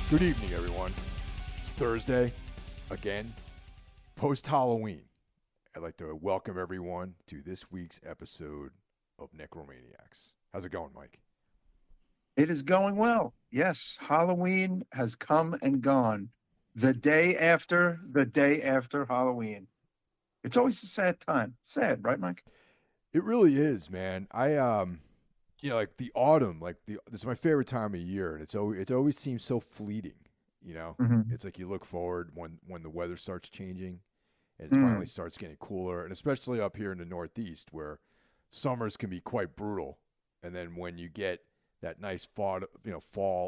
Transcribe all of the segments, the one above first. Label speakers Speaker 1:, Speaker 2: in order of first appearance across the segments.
Speaker 1: Good evening, everyone. It's Thursday, again, post-Halloween. I'd like to welcome everyone to this week's episode of Necromaniacs. How's it going, Mike?
Speaker 2: It is going well. Yes, Halloween has come and gone. The day after Halloween. It's always a sad time. Sad, right, Mike?
Speaker 1: It really is, man. Like the autumn, this is my favorite time of year, and it always seems so fleeting.
Speaker 2: Mm-hmm.
Speaker 1: It's like you look forward when the weather starts changing, and it finally
Speaker 2: Mm.
Speaker 1: starts getting cooler, and especially up here in the Northeast, where summers can be quite brutal, and then when you get that nice fall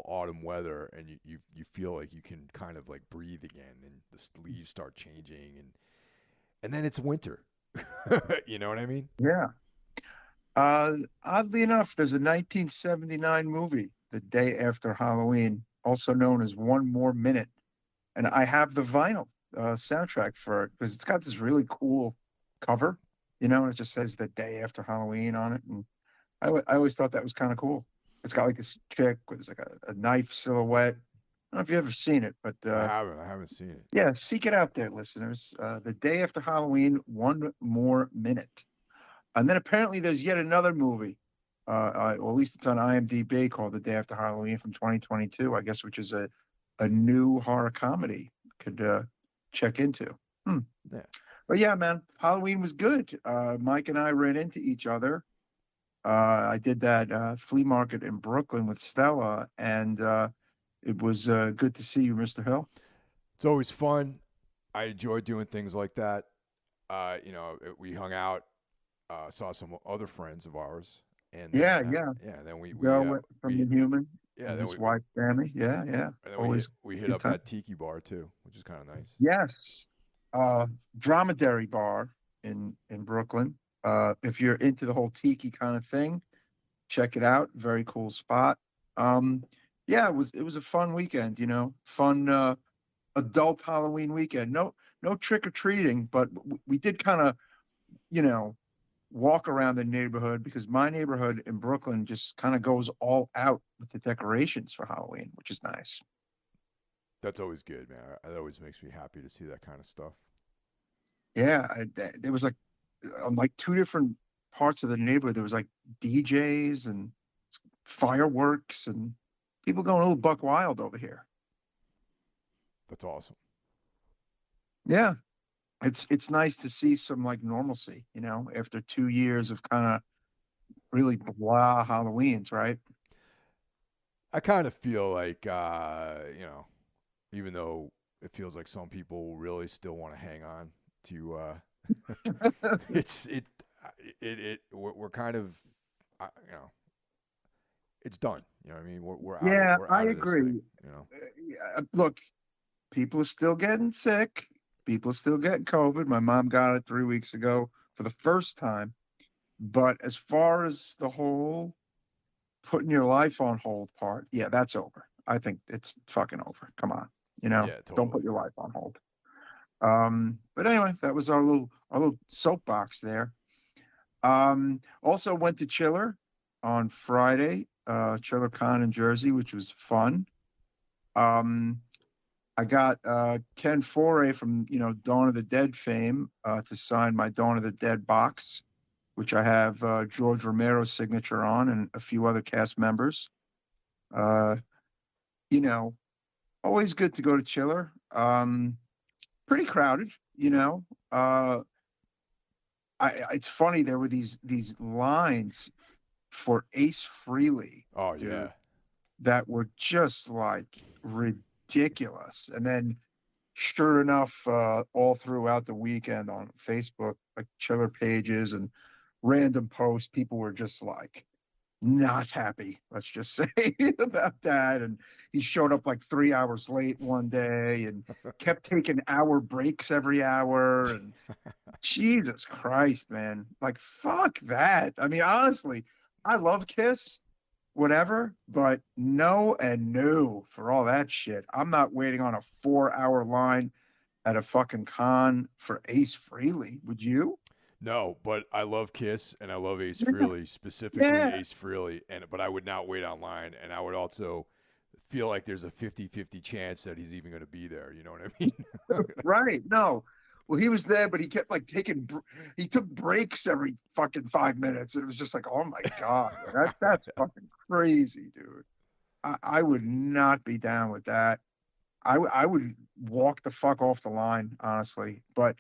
Speaker 1: autumn weather, and you feel like you can kind of like breathe again, and the leaves start changing, and then it's winter. You know what I mean?
Speaker 2: Yeah. Oddly enough, there's a 1979 movie, The Day After Halloween, also known as One More Minute. And I have the vinyl soundtrack for it because it's got this really cool cover, and it just says The Day After Halloween on it. And I always thought that was kind of cool. It's got like this chick with like a knife silhouette. I don't know if you've ever seen it, but
Speaker 1: I haven't seen it.
Speaker 2: yeah, seek it out there, listeners. The Day After Halloween, One More Minute. And then apparently there's yet another movie, or at least it's on IMDb, called The Day After Halloween from 2022, I guess, which is a new horror comedy could check into. Hmm.
Speaker 1: Yeah.
Speaker 2: But yeah, man, Halloween was good. Mike and I ran into each other. I did that flea market in Brooklyn with Stella, and it was good to see you, Mr. Hill.
Speaker 1: It's always fun. I enjoy doing things like that. We hung out, saw some other friends of ours, and then
Speaker 2: Yeah, yeah.
Speaker 1: then
Speaker 2: From the Human and
Speaker 1: then
Speaker 2: his wife, Sammy. Yeah, yeah.
Speaker 1: and then
Speaker 2: Always
Speaker 1: we hit
Speaker 2: good
Speaker 1: up
Speaker 2: time.
Speaker 1: that tiki bar too, which is kind of nice.
Speaker 2: Yes. Dromedary Bar in Brooklyn. If you're into the whole tiki kind of thing, check it out. Very cool spot. Um, yeah, it was a fun weekend, fun adult Halloween weekend. No trick or treating, but we did kind of, you know, walk around the neighborhood because my neighborhood in Brooklyn just kind of goes all out with the decorations for Halloween, which is nice.
Speaker 1: That's always good, man. It always makes me happy to see that kind of stuff.
Speaker 2: Yeah, there was like on like two different parts of the neighborhood. There was like DJs and fireworks and people going a little buck wild over here.
Speaker 1: That's awesome.
Speaker 2: Yeah, it's nice to see some like normalcy, after 2 years of kind of really blah Halloweens, right?
Speaker 1: I kind of feel like even though it feels like some people really still want to hang on to it's we're kind of it's done. You know what I mean?
Speaker 2: Yeah,
Speaker 1: We're
Speaker 2: I
Speaker 1: out of this thing.
Speaker 2: agree. Look, people are still getting sick. People are still getting COVID. My mom got it 3 weeks ago for the first time. But as far as the whole putting your life on hold part, yeah, that's over. I think it's fucking over. Come on,
Speaker 1: Yeah,
Speaker 2: don't put
Speaker 1: totally.
Speaker 2: your life on hold. But anyway, that was our little soapbox there. Also went to Chiller on Friday, Chiller Con in Jersey, which was fun. Um, I got Ken Foray from Dawn of the Dead fame to sign my Dawn of the Dead box, which I have George Romero's signature on and a few other cast members. Uh, you know, Always good to go to Chiller. Pretty crowded, you know. Uh, it's funny, there were these lines for Ace Frehley,
Speaker 1: Oh
Speaker 2: dude,
Speaker 1: yeah.
Speaker 2: that were just like ridiculous. And then sure enough, all throughout the weekend on Facebook, like chiller pages and random posts, people were just like not happy, let's just say, about that. And he showed up like 3 hours late one day and kept taking hour breaks every hour. And Jesus Christ, man, like fuck that. I mean, honestly, I love Kiss, whatever, but no and no for all that shit. I'm not waiting on a 4 hour line at a fucking con for Ace Frehley. Would you?
Speaker 1: No, but I love Kiss and I love Ace Frehley, specifically
Speaker 2: Yeah.
Speaker 1: Ace Frehley, but I would not wait online, and I would also feel like there's a 50-50 chance that he's even going to be there. You know what I mean?
Speaker 2: Right. No. Well, he was there, but he kept like he took breaks every fucking 5 minutes. And it was just like, oh my God, that's fucking crazy, dude. I would not be down with that. I would walk the fuck off the line, honestly. But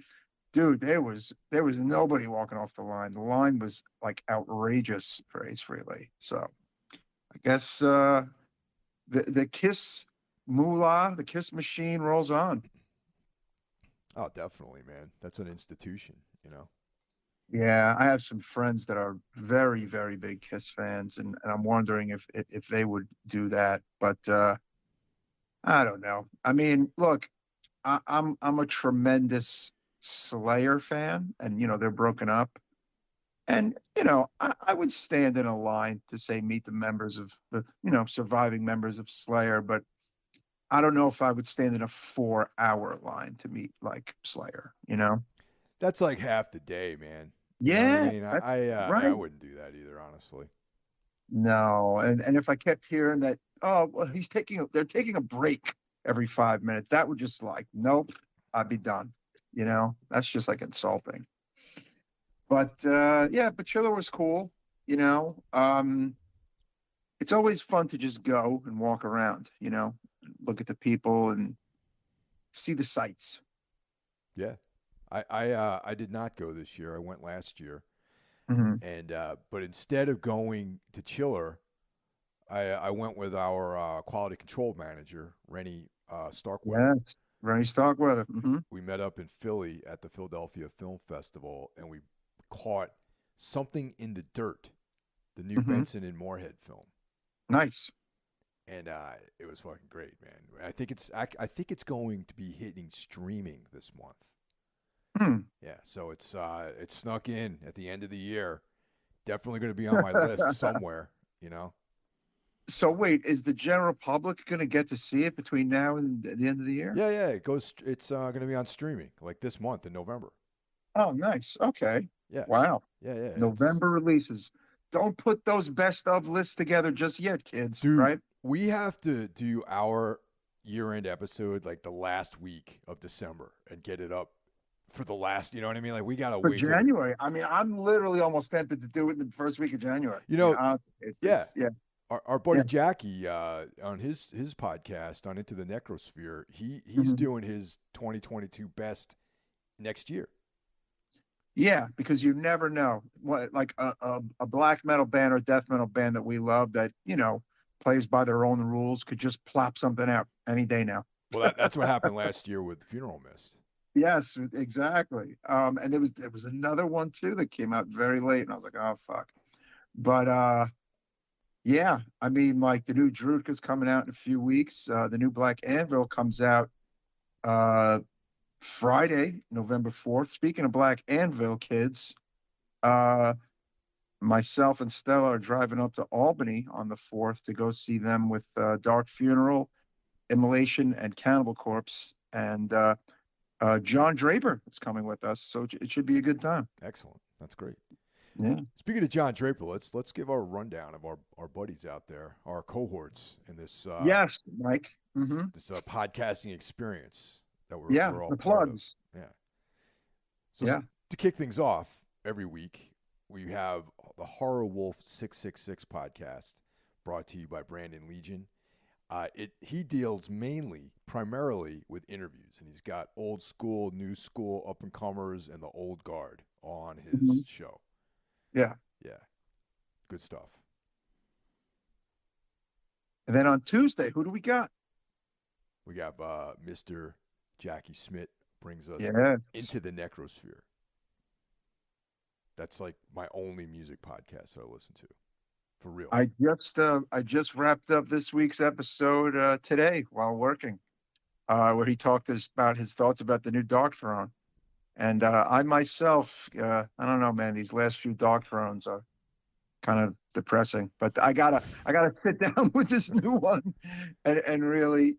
Speaker 2: dude, there was nobody walking off the line. The line was like outrageous for Ace Frehley. So I guess the Kiss moolah, the Kiss machine rolls on.
Speaker 1: Oh, definitely, man. That's an institution, you know.
Speaker 2: Yeah, I have some friends that are very, very big Kiss fans, and I'm wondering if they would do that. But I don't know. I mean, look, I'm a tremendous Slayer fan, and they're broken up. And I would stand in a line to say meet the members of the surviving members of Slayer, but I don't know if I would stand in a 4-hour line to meet like Slayer.
Speaker 1: That's like half the day, man. You know what I
Speaker 2: Yeah,
Speaker 1: mean?
Speaker 2: that's
Speaker 1: I
Speaker 2: right.
Speaker 1: wouldn't do that either, honestly.
Speaker 2: No, and if I kept hearing that, oh, well, they're taking a break every 5 minutes, that would just like, nope, I'd be done. That's just like insulting. But yeah, but Chiller was cool. You know, um, it's always fun to just go and walk around. Look at the people and see the sights.
Speaker 1: Yeah. I did not go this year. I went last year.
Speaker 2: Hmm.
Speaker 1: And but instead of going to Chiller, I went with our quality control manager, Rennie Starkweather.
Speaker 2: Yes, Ronnie Starkweather. Hmm.
Speaker 1: We met up in Philly at the Philadelphia Film Festival, and we caught Something in the Dirt, the new
Speaker 2: Hmm.
Speaker 1: Benson and Moorhead film,
Speaker 2: Nice.
Speaker 1: and it was fucking great, man. I think it's going to be hitting streaming this month.
Speaker 2: Hmm.
Speaker 1: Yeah, so it's snuck in at the end of the year. Definitely going to be on my list somewhere. You know.
Speaker 2: So wait, is the general public going to get to see it between now and the end of the year?
Speaker 1: Yeah, yeah. It goes. It's going to be on streaming like this month in November.
Speaker 2: Oh, nice. Okay.
Speaker 1: Yeah,
Speaker 2: Wow.
Speaker 1: yeah, yeah. It's
Speaker 2: November releases. Don't put those best of lists together just yet, kids,
Speaker 1: dude.
Speaker 2: right?
Speaker 1: We have to do our year-end episode like the last week of December and get it up for the last. You know what I mean? Like we gotta
Speaker 2: For
Speaker 1: wait till the.
Speaker 2: January. I mean, I'm literally almost tempted to do it in the first week of January.
Speaker 1: You
Speaker 2: I mean,
Speaker 1: know, yeah.
Speaker 2: yeah,
Speaker 1: Our buddy
Speaker 2: yeah.
Speaker 1: Jackie on his podcast on Into the Necrosphere, he's
Speaker 2: Mhm.
Speaker 1: doing his 2022 best next year.
Speaker 2: Yeah, because you never know what, like a black metal band or death metal band that we love that, plays by their own rules could just plop something out any day now.
Speaker 1: Well, that's what happened last year with Funeral Mist.
Speaker 2: Yes, exactly. And there was another one too that came out very late, and I was like, oh fuck. But yeah, I mean, like the new Drutka's coming out in a few weeks. The new Black Anvil comes out uh Friday, November 4th. Speaking of Black Anvil, kids, uh myself and Stella are driving up to Albany on the 4th to go see them with Dark Funeral, Immolation, and Cannibal Corpse. And John Draper is coming with us, so it should be a good time.
Speaker 1: Excellent. That's great.
Speaker 2: Yeah.
Speaker 1: Speaking of John Draper, let's give our rundown of our buddies out there, our cohorts in this
Speaker 2: Yes, Mike. Hmm.
Speaker 1: this podcasting experience that
Speaker 2: Yeah,
Speaker 1: we're all
Speaker 2: the
Speaker 1: part of.
Speaker 2: plugs.
Speaker 1: Yeah. So
Speaker 2: Yeah.
Speaker 1: to kick things off, every week we have the Horror Wolf 666 podcast brought to you by Brandon Legion. He deals primarily with interviews, and he's got old school, new school, up and comers, and the old guard on his
Speaker 2: Mhm.
Speaker 1: show.
Speaker 2: Yeah.
Speaker 1: Yeah, good stuff.
Speaker 2: And then on Tuesday, who do we got?
Speaker 1: We got Mr. Jackie Smith brings us
Speaker 2: Yeah.
Speaker 1: into the Necrosphere. That's like my only music podcast that I listen to, for real.
Speaker 2: I just wrapped up this week's episode today while working, where he talked about his thoughts about the new Dark Throne. And I myself, I don't know, man, these last few Dark Thrones are kind of depressing. But I gotta sit down with this new one and really,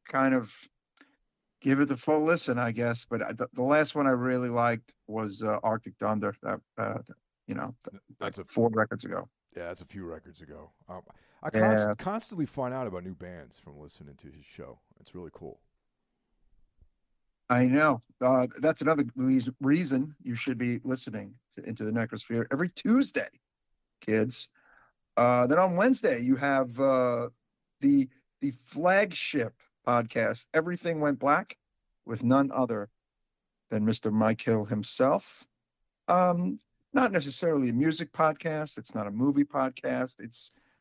Speaker 2: kind of give it the full listen, I guess. But the last one I really liked was Arctic Thunder. That
Speaker 1: That's
Speaker 2: like
Speaker 1: a
Speaker 2: 4 records ago.
Speaker 1: Yeah, that's a few records ago. I
Speaker 2: Yeah,
Speaker 1: constantly find out about new bands from listening to his show. It's really cool.
Speaker 2: I know. That's another reason you should be listening to Into the Necrosphere every Tuesday, kids. Then on Wednesday, you have the the flagship podcast, Everything Went Black, with none other than Mr. Mike Hill himself. Um, Not necessarily a music podcast. It's not a movie podcast.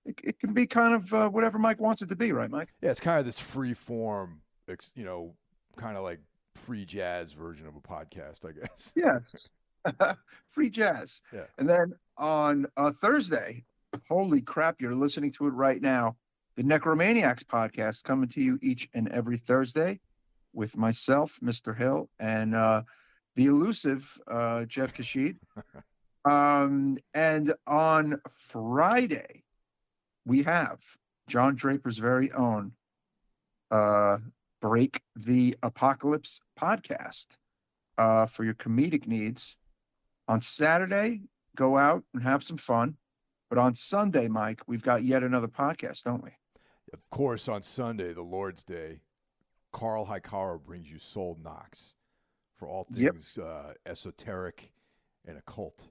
Speaker 2: It can be kind of whatever Mike wants it to be, right, Mike?
Speaker 1: Yeah, it's kind of this free form, kind of like free jazz version of a podcast, I guess.
Speaker 2: Yeah, free jazz.
Speaker 1: Yeah.
Speaker 2: And then on Thursday, holy crap, you're listening to it right now. The Necromaniacs podcast coming to you each and every Thursday with myself, Mr. Hill, and the elusive Jeff Kashid. And on Friday, we have John Draper's very own uh, Break the Apocalypse podcast for your comedic needs. On Saturday, go out and have some fun. But on Sunday, Mike, we've got yet another podcast, don't we?
Speaker 1: Of course, on Sunday, the Lord's Day, Carl Hikara brings you Soul Knocks for all
Speaker 2: Yep.
Speaker 1: things esoteric and occult.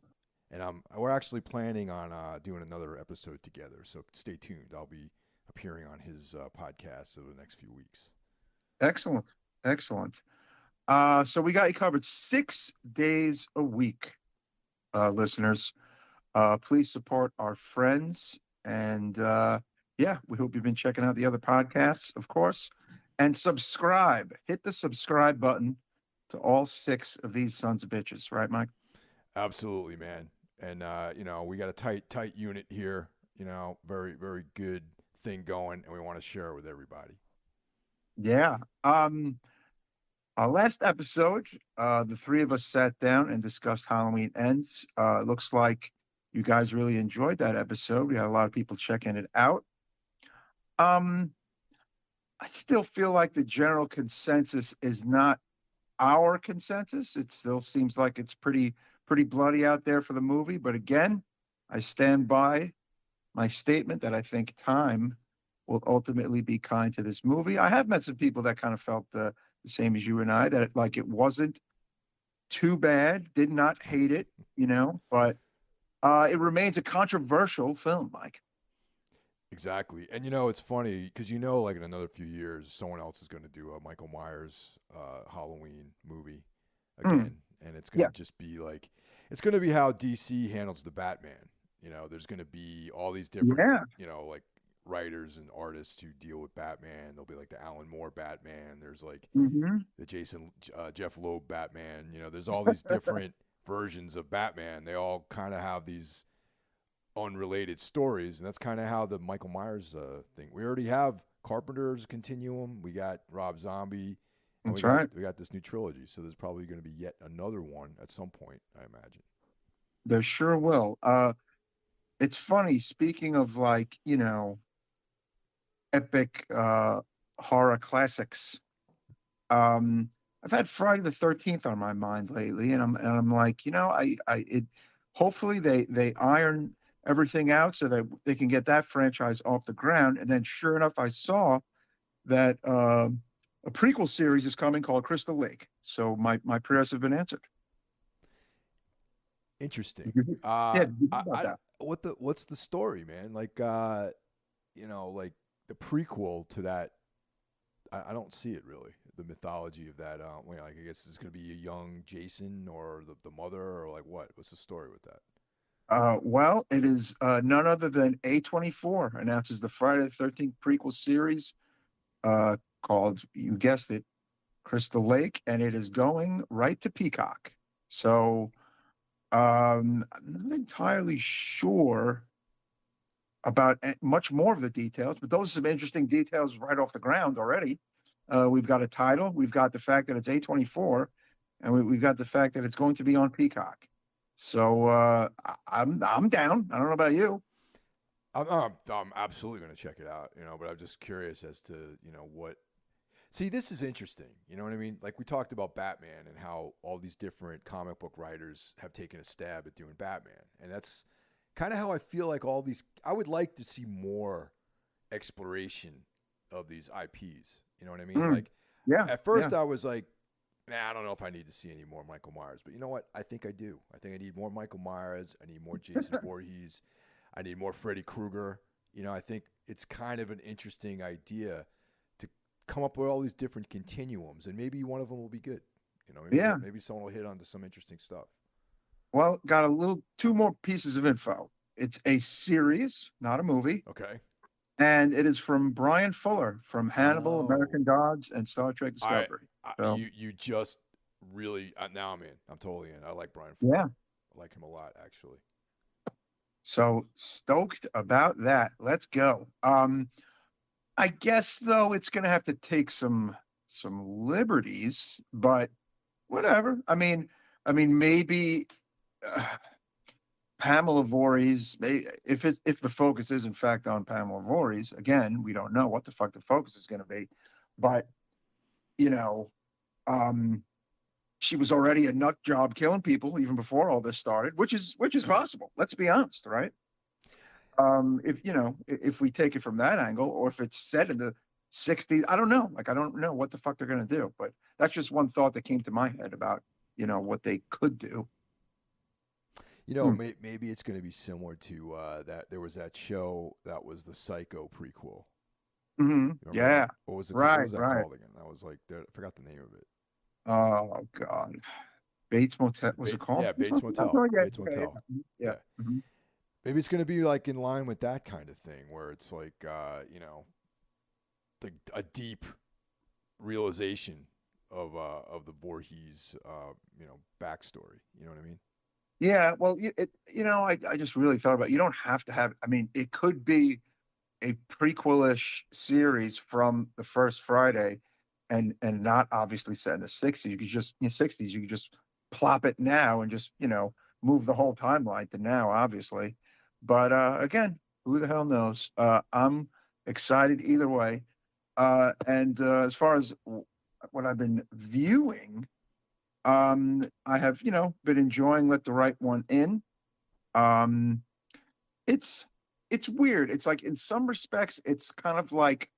Speaker 1: And we're actually planning on doing another episode together, so stay tuned. I'll be appearing on his podcast over the next few weeks.
Speaker 2: Excellent. Excellent. So we got you covered 6 days a week, listeners. Please support our friends. And yeah, we hope you've been checking out the other podcasts, of course. And subscribe. Hit the subscribe button to all 6 of these sons of bitches. Right, Mike?
Speaker 1: Absolutely, man. And, we got a tight unit here, very, very good thing going, and we want to share it with everybody.
Speaker 2: Yeah. Our last episode, the 3 of us sat down and discussed Halloween Ends. It looks like you guys really enjoyed that episode. We had a lot of people checking it out. I still feel like the general consensus is not our consensus. It still seems like it's pretty bloody out there for the movie. But again, I stand by my statement that I think time will ultimately be kind to this movie. I have met some people that kind of felt the same as you and I, that it wasn't too bad, did not hate it, but it remains a controversial film, Mike.
Speaker 1: Exactly. And, it's funny because, like in another few years, someone else is going to do a Michael Myers Halloween movie again. And it's going to just be like, it's going to be how DC handles the Batman. There's going to be all these different, like writers and artists who deal with Batman. There'll be like the Alan Moore Batman. There's like the Jeff Loeb Batman. There's all these different versions of Batman. They all kind of have these unrelated stories, and that's kind of how the Michael Myers thing. We already have Carpenter's continuum. We got Rob Zombie. And
Speaker 2: That's right.
Speaker 1: We got this new trilogy, so there's probably going to be yet another one at some point, I imagine.
Speaker 2: There sure will. It's funny, speaking of epic horror classics. I've had Friday the 13th on my mind lately, and I'm like, hopefully they iron everything out so that they can get that franchise off the ground. And then sure enough, I saw that a prequel series is coming called Crystal Lake. So my prayers have been answered.
Speaker 1: Interesting.
Speaker 2: Yeah,
Speaker 1: what's the story, man? Like, like the prequel to that. I don't see it really. The mythology of that. I guess it's going to be a young Jason or the mother or like what? What's the story with that?
Speaker 2: Well, it is none other than A24 announces the Friday the 13th prequel series called, you guessed it, Crystal Lake, and it is going right to Peacock. So I'm not entirely sure about much more of the details, but those are some interesting details right off the ground already. We've got a title, we've got the fact that it's A24, and we've got the fact that it's going to be on Peacock. So I'm down. I don't know about you.
Speaker 1: I'm absolutely going to check it out, but I'm just curious as to, what. See, this is interesting. You know what I mean? Like we talked about Batman and how all these different comic book writers have taken a stab at doing Batman. And that's kind of how I feel like all these. I would like to see more exploration of these IPs. You know what I mean?
Speaker 2: Mm,
Speaker 1: Like
Speaker 2: yeah,
Speaker 1: at
Speaker 2: yeah.
Speaker 1: first I was like, nah, I don't know if I need to see any more Michael Myers. But you know what? I think I do. I think I need more Michael Myers. I need more Jason Voorhees. I need more Freddy Krueger. You know, I think it's kind of an interesting idea to come up with all these different continuums, and maybe one of them will be good. You know,
Speaker 2: Yeah.
Speaker 1: maybe someone will hit onto some interesting stuff.
Speaker 2: Well, got a little two more pieces of info. It's a series, not a movie,
Speaker 1: Okay.
Speaker 2: and it is from Brian Fuller from Hannibal,
Speaker 1: Oh,
Speaker 2: American Gods, and Star Trek
Speaker 1: I,
Speaker 2: Discovery. So
Speaker 1: you just really now I'm in. I'm totally in. I like Brian
Speaker 2: yeah,
Speaker 1: Fuller. I like him a lot, actually.
Speaker 2: so stoked about that. Let's go. I guess though it's gonna have to take some liberties, but whatever. I mean, maybe uh, Pamela Voorhees. If the focus is in fact on Pamela Voorhees, again, we don't know what the fuck the focus is going to be, but you know, um, she was already a nut job killing people even before all this started, which is possible. Let's be honest, right? If we take it from that angle, or if it's set in the 60s, I don't know. Like I don't know what the fuck they're going to do, but that's just one thought that came to my head about what they could do.
Speaker 1: You know,
Speaker 2: Hmm.
Speaker 1: maybe it's going to be similar to that. There was that show that was the Psycho prequel.
Speaker 2: Hmm.
Speaker 1: You remember that?
Speaker 2: Yeah.
Speaker 1: What was it? What
Speaker 2: Right.
Speaker 1: was that
Speaker 2: Right.
Speaker 1: called again? That was like I forgot the name of it.
Speaker 2: Oh God. Bates Motel was it called?
Speaker 1: Yeah, Bates Motel.
Speaker 2: Oh, yeah,
Speaker 1: Bates
Speaker 2: yeah,
Speaker 1: Motel.
Speaker 2: yeah. Yeah.
Speaker 1: Yeah.
Speaker 2: Mhm.
Speaker 1: Maybe it's going to be like in line with that kind of thing, where it's like a deep realization of the Voorhees backstory. You know what I mean?
Speaker 2: Yeah, well, I just really thought about it. You don't have to have. I mean, it could be a prequelish series from the first Friday, and not obviously set in the 60s. You could just 60s. You could just plop it now and just move the whole timeline to now, obviously. But again, who the hell knows? I'm excited either way. And as far as what I've been viewing, I have been enjoying Let the Right One In. Um, it's it's weird. It's like in some respects, it's kind of like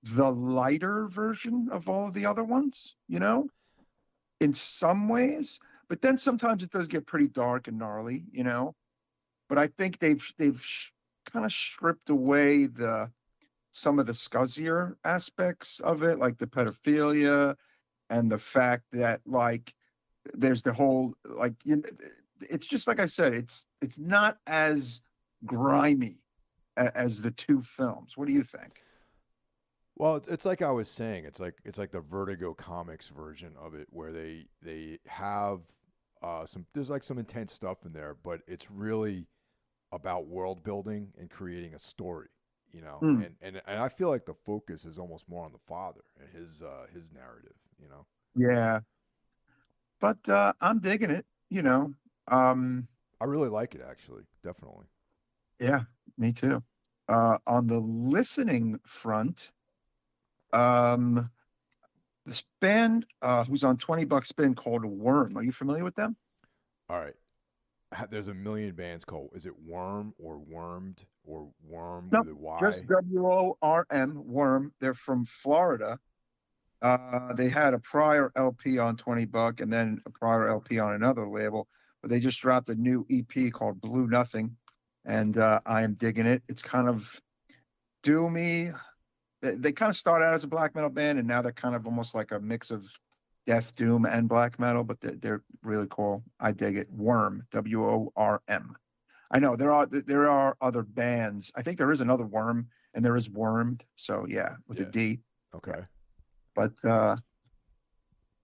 Speaker 2: the lighter version of all of the other ones, in some ways. But then sometimes it does get pretty dark and gnarly. But I think they've kind of stripped away the some of the scuzzier aspects of it, like the pedophilia and the fact that like there's the whole like it's just like I said, it's not as grimy as the two films. What do you think?
Speaker 1: Well, it's like I was saying. It's like the Vertigo Comics version of it, where they have some. There's like some intense stuff in there, but it's really about world building and creating a story. You know,
Speaker 2: Hmm.
Speaker 1: and I feel like the focus is almost more on the father and his narrative. You know,
Speaker 2: Yeah, but I'm digging it. Um,
Speaker 1: I really like it actually, definitely.
Speaker 2: yeah, me too. On the listening front, um, this band who's on 20 Buck Spin called Worm. Are you familiar with them?
Speaker 1: All right, there's a million bands called. Is it Worm or Wormed or Worm
Speaker 2: No,
Speaker 1: with a
Speaker 2: just
Speaker 1: Y?
Speaker 2: WORM, Worm. They're from Florida. They had a prior LP on 20 Buck and then a prior LP on another label, but they just dropped a new EP called Blue Nothing, and I am digging it. It's kind of doomy. They kind of started out as a black metal band, and now they're kind of almost like a mix of death doom and black metal, but they're really cool. I dig it. Worm, WORM. I know there are other bands. I think there is another Worm, and there is Wormed. So yeah, with a
Speaker 1: Yeah.
Speaker 2: D. Yeah,
Speaker 1: Okay.
Speaker 2: but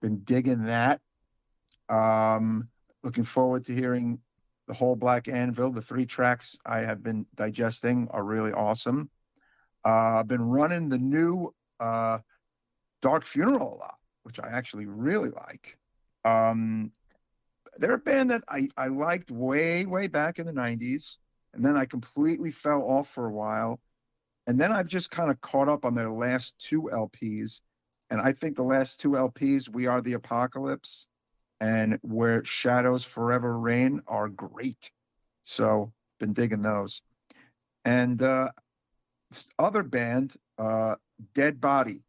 Speaker 2: been digging that. Um, Looking forward to hearing the whole Black Anvil. The three tracks I have been digesting are really awesome. I've been running the new Dark Funeral a lot, which I actually really like. Um, they're a band that I liked way, way back in the 90s. And then I completely fell off for a while. And then I've just kind of caught up on their last two LPs. And I think the last two LPs, We Are the Apocalypse and Where Shadows Forever Reign, are great. So been digging those. And other band, Dead Body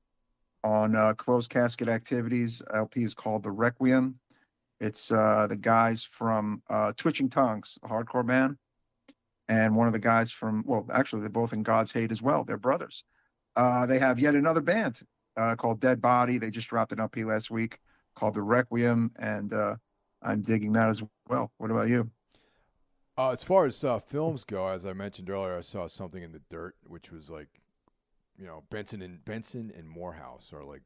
Speaker 2: on Closed Casket Activities. LP is called The Requiem. It's the guys from Twitching Tongues, a hardcore band, and one of the guys from, well, actually, they're both in God's Hate as well. They're brothers. They have yet another band called Dead Body. They just dropped an LP last week called The Requiem, and I'm digging that as well. What about you?
Speaker 1: As far as films go, as I mentioned earlier, I saw Something in the Dirt, which was like, Benson and Morehouse are like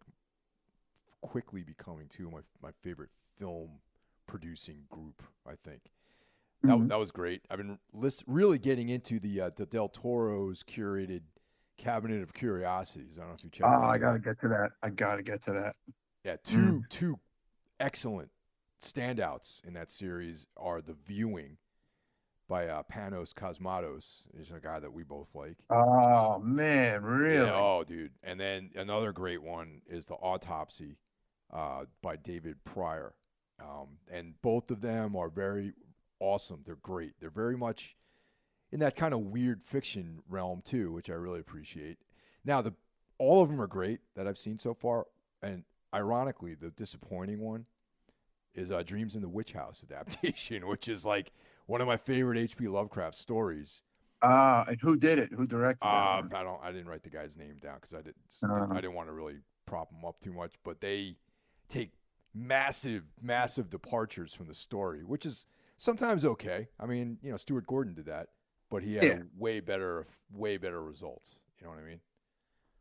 Speaker 1: quickly becoming two of my favorite film producing group. I think that was great. I've been really getting into the Del Toro's curated Cabinet of Curiosities. I don't know if you checked.
Speaker 2: I gotta get to that. I gotta get to that.
Speaker 1: Yeah, two excellent standouts in that series are The Viewing by Panos Cosmatos. He's a guy that we both like.
Speaker 2: Oh man, really?
Speaker 1: Yeah, oh, dude. And then another great one is The Autopsy by David Pryor. And both of them are very awesome. They're great. They're very much in that kind of weird fiction realm too, which I really appreciate. Now, all of them are great that I've seen so far. And ironically, the disappointing one is Dreams in the Witch House adaptation, which is like one of my favorite H.P. Lovecraft stories.
Speaker 2: And who did it? Who directed that?
Speaker 1: I didn't write the guy's name down because I didn't want to really prop him up too much. But they take massive departures from the story, which is sometimes okay. I mean, Stuart Gordon did that, but he had way better results. You know what I mean?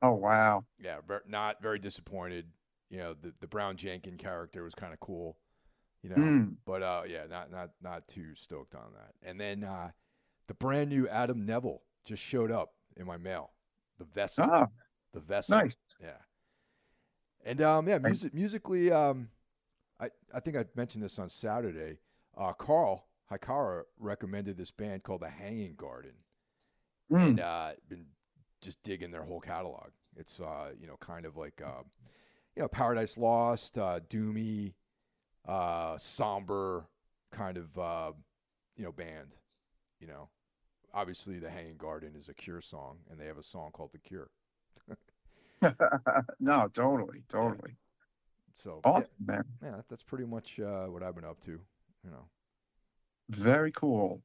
Speaker 2: Oh wow.
Speaker 1: Yeah, not very disappointed. The Brown Jenkin character was kind of cool. But not too stoked on that. And then the brand new Adam Neville just showed up in my mail. The Vessel.
Speaker 2: Ah,
Speaker 1: The Vessel.
Speaker 2: nice.
Speaker 1: Yeah. And musically, I think I mentioned this on Saturday. Carl Hikara recommended this band called The Hanging Garden, and been just digging their whole catalog. It's kind of like Paradise Lost, doomy, somber kind of band. Obviously The Hanging Garden is a Cure song, and they have a song called The Cure.
Speaker 2: No, totally.
Speaker 1: Yeah. So
Speaker 2: Awesome, man.
Speaker 1: Yeah, that's pretty much what I've been up to.
Speaker 2: Very cool.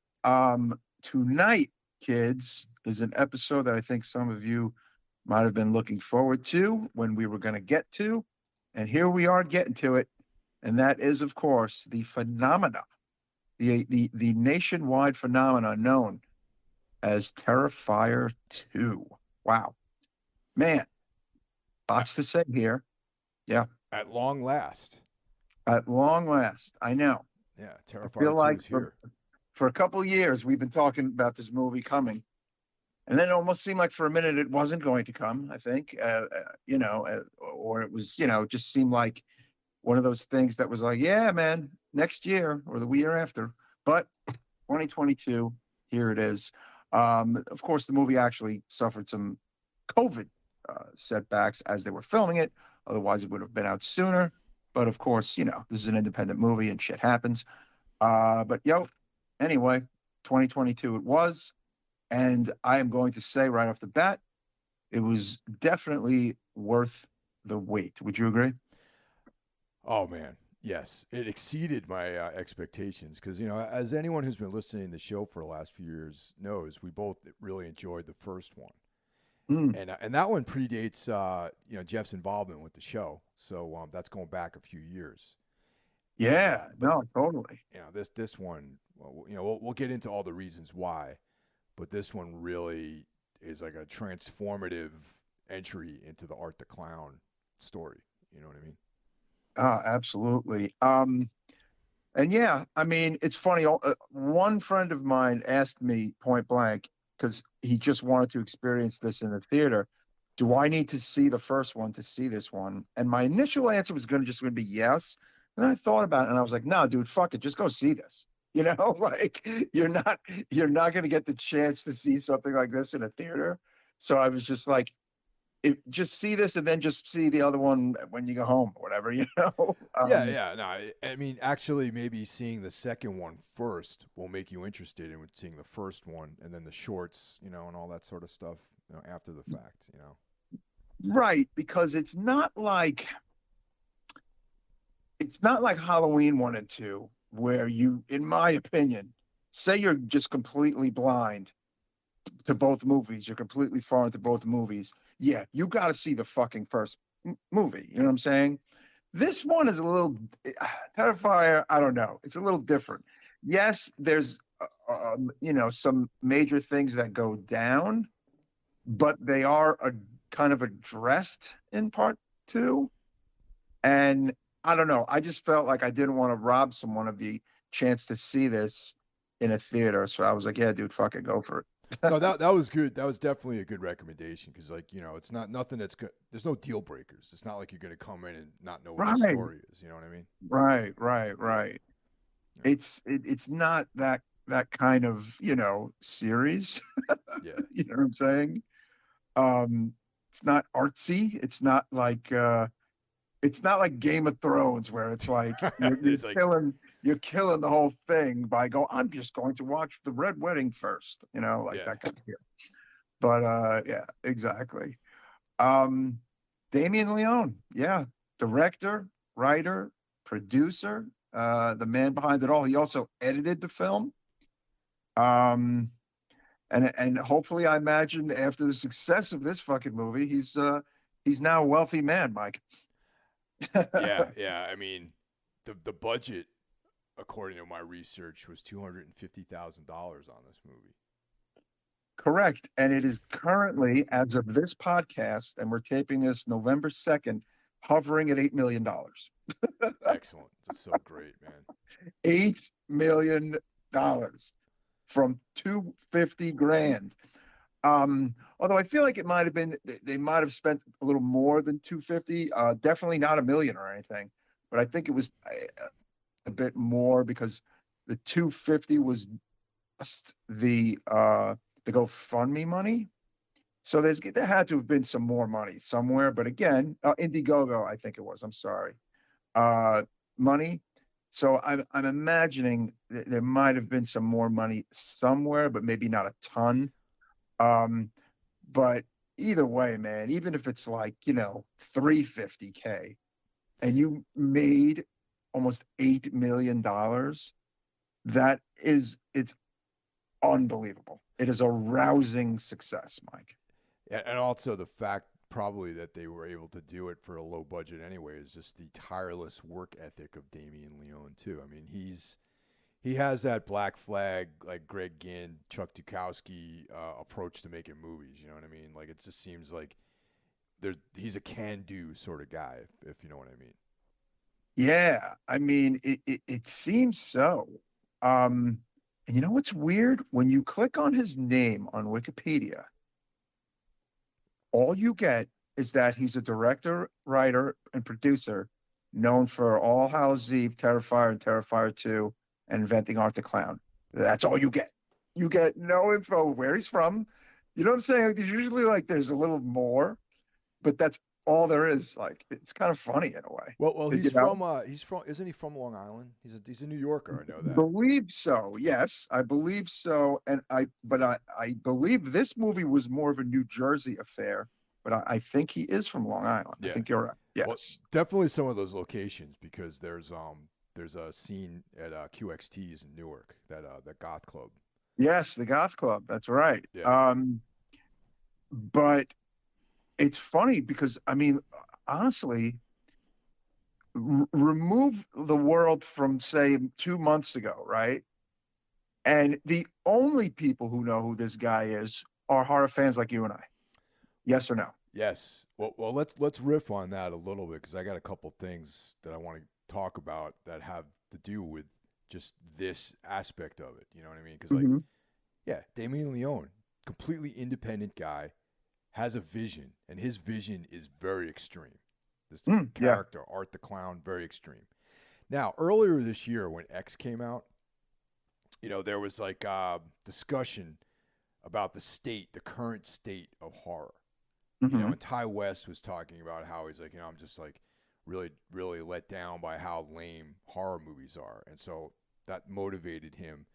Speaker 2: Tonight, kids, is an episode that I think some of you might have been looking forward to when we were going to get to, and here we are getting to it. And that is, of course, the phenomena, the nationwide phenomena known as Terrifier 2. Wow. Man, lots to say here. Yeah.
Speaker 1: At long last.
Speaker 2: At long last. I know.
Speaker 1: Yeah,
Speaker 2: I
Speaker 1: Terrifier
Speaker 2: feel
Speaker 1: 2
Speaker 2: like
Speaker 1: is here.
Speaker 2: for a couple of years, we've been talking about this movie coming. And then it almost seemed like for a minute it wasn't going to come, I think, or it was, just seemed like one of those things that was like, yeah, man, next year or the year after. But 2022, here it is. Of course, the movie actually suffered some COVID setbacks as they were filming it. Otherwise, it would have been out sooner. But of course, this is an independent movie and shit happens. But anyway, 2022 it was. And I am going to say right off the bat, it was definitely worth the wait. Would you agree?
Speaker 1: Oh, man. Yes. It exceeded my expectations because, as anyone who's been listening to the show for the last few years knows, we both really enjoyed the first one. And that one predates, Jeff's involvement with the show. So that's going back a few years.
Speaker 2: Yeah, no, totally.
Speaker 1: This one, we'll get into all the reasons why, but this one really is like a transformative entry into the Art the Clown story. You know what I mean?
Speaker 2: Absolutely. And yeah, I mean, it's funny. One friend of mine asked me point blank, because he just wanted to experience this in the theater. Do I need to see the first one to see this one? And my initial answer was going to be yes. And I thought about it and I was like, no, dude, fuck it. Just go see this. Like you're not going to get the chance to see something like this in a theater. So I was just like, just see this and then just see the other one when you go home or whatever, you know.
Speaker 1: Yeah, yeah. No, I mean, actually, maybe seeing the second one first will make you interested in seeing the first one, and then the shorts, and all that sort of stuff, after the fact.
Speaker 2: Right, because it's not like Halloween 1 and 2, where you, in my opinion, say you're just completely blind to both movies, you're completely foreign to both movies. Yeah, you got to see the fucking first movie. You know what I'm saying? This one is a little Terrifier. I don't know. It's a little different. Yes, there's some major things that go down, but they are kind of addressed in part two. And I don't know. I just felt like I didn't want to rob someone of the chance to see this in a theater. So I was like, yeah, dude, fuck it, go for it.
Speaker 1: No, that was good. That was definitely a good recommendation because, it's not nothing that's good. There's no deal breakers. It's not like you're going to come in and not know what the
Speaker 2: Right,
Speaker 1: story is. You know what I mean?
Speaker 2: right.
Speaker 1: Yeah.
Speaker 2: It's not that kind of series.
Speaker 1: Yeah.
Speaker 2: You know what I'm saying? It's not artsy. It's not like Game of Thrones where it's like
Speaker 1: It's like,
Speaker 2: you're killing the whole thing by going, I'm just going to watch the Red Wedding first, like
Speaker 1: yeah.
Speaker 2: that kind of deal. But yeah, exactly. Um, Damien Leone, yeah, director, writer, producer, the man behind it all. He also edited the film. And hopefully, I imagine after the success of this fucking movie, he's now a wealthy man, Mike.
Speaker 1: Yeah. Yeah. I mean, the budget, according to my research, was $250,000 on this movie.
Speaker 2: Correct. And it is currently, as of this podcast, and we're taping this November 2nd, hovering at $8 million.
Speaker 1: Excellent. That's so great, man.
Speaker 2: $8 million from 250 grand. Although I feel like it might have been, they might have spent a little more than 250, definitely not a million or anything, but I think it was a bit more because the 250 was just the GoFundMe money. So there had to have been some more money somewhere, but again, Indiegogo, I think it was. I'm sorry, money. So I'm imagining there might have been some more money somewhere, but maybe not a ton. But either way, man, even if it's like 350K, and you made almost $8 million, it's unbelievable. It is a rousing success, Mike.
Speaker 1: And also the fact probably that they were able to do it for a low budget anyway is just the tireless work ethic of Damien Leone too. I mean, he has that Black Flag, like Greg Ginn, Chuck Dukowski approach to making movies. You know what I mean? Like, it just seems like he's a can-do sort of guy, if you know what I mean.
Speaker 2: Yeah, I mean, it seems so. And you know what's weird? When you click on his name on Wikipedia, all you get is that he's a director, writer, and producer known for All Hallows Eve, Terrifier, and Terrifier 2, and Inventing Art the Clown. That's all you get. You get no info where he's from. You know what I'm saying? There's usually there's a little more, but that's all there is. Like, it's kind of funny in a way.
Speaker 1: Well, he's from isn't he from Long Island? He's a New Yorker. I know that.
Speaker 2: Believe so. Yes, I believe so. And I believe this movie was more of a New Jersey affair, but I think he is from Long Island.
Speaker 1: Yeah.
Speaker 2: I think you're right. Yes.
Speaker 1: Well, definitely some of those locations because there's a scene at QXT's in Newark, that goth club.
Speaker 2: Yes, the Goth Club. That's right.
Speaker 1: Yeah.
Speaker 2: But it's funny because I mean, honestly, remove the world from say 2 months ago, right? And the only people who know who this guy is are horror fans like you and I. Yes or no?
Speaker 1: Yes. Well, let's riff on that a little bit because I got a couple things that I want to talk about that have to do with just this aspect of it. You know what I mean? Because yeah, Damien Leone, completely independent guy, has a vision, and his vision is very extreme. This character, yeah. Art the Clown, very extreme. Now, earlier this year when X came out, there was discussion about the current state of horror.
Speaker 2: Hmm.
Speaker 1: And Ty West was talking about how he's like, I'm just like really, really let down by how lame horror movies are. And so that motivated him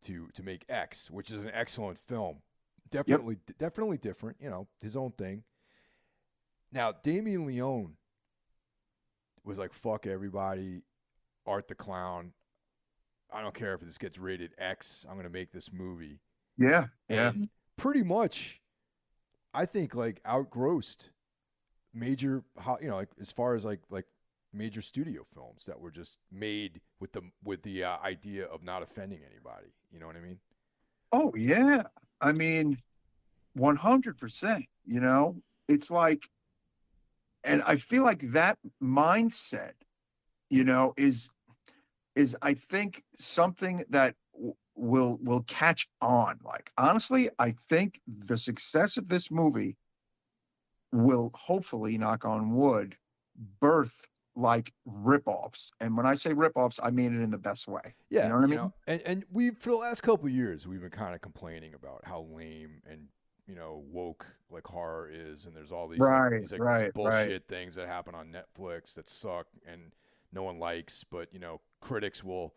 Speaker 1: to make X, which is an excellent film.
Speaker 2: Yep.
Speaker 1: Definitely different, his own thing. Now, Damien Leone was like, fuck everybody, Art the Clown. I don't care if this gets rated X. I'm going to make this movie.
Speaker 2: Yeah. Yeah.
Speaker 1: And pretty much, I think like outgrossed major, like as far as like major studio films that were just made with the idea of not offending anybody. You know what I mean?
Speaker 2: Oh yeah. I mean, 100%. It's like, and I feel like that mindset, is I think something that will catch on. Like honestly, I think the success of this movie will hopefully, knock on wood, birth like ripoffs. And when I say ripoffs, I mean it in the best way. You
Speaker 1: Yeah,
Speaker 2: know what I mean?
Speaker 1: and we for the last couple of years we've been kind of complaining about how lame and woke like horror is, and there's all
Speaker 2: Right,
Speaker 1: these like
Speaker 2: right, right.
Speaker 1: bullshit things that happen on Netflix that suck and no one likes, but critics will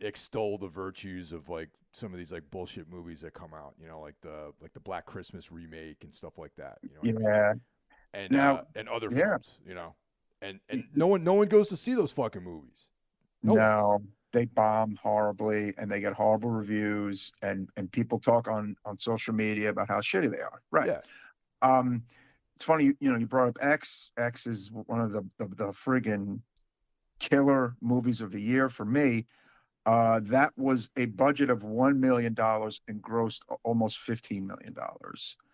Speaker 1: extol the virtues of like some of these like bullshit movies that come out, like the Black Christmas remake and stuff like that. You know what I mean?
Speaker 2: Yeah. Now,
Speaker 1: And other
Speaker 2: yeah.
Speaker 1: films, and no one goes to see those fucking movies. No one.
Speaker 2: No, they bomb horribly and they get horrible reviews and people talk on social media about how shitty they are. Right.
Speaker 1: Yeah,
Speaker 2: Um, it's funny, you brought up X. X is one of the friggin' killer movies of the year for me. That was a budget of $1 million and grossed almost $15 million.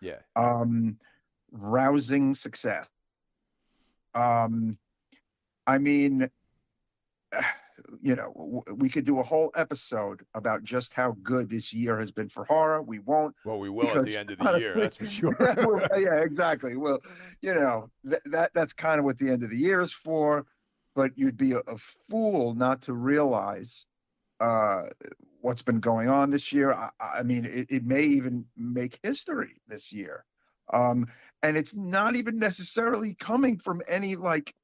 Speaker 1: yeah.
Speaker 2: Um, Rousing success. Um, I mean, we could do a whole episode about just how good this year has been for horror. We won't,
Speaker 1: Well, we will at the
Speaker 2: because
Speaker 1: end of the year,
Speaker 2: honestly,
Speaker 1: that's for sure.
Speaker 2: yeah, exactly. Well, that's kind of what the end of the year is for. But you'd be a fool not to realize uh, what's been going on this year. I mean, it may even make history this year. Um, and it's not even necessarily coming from any like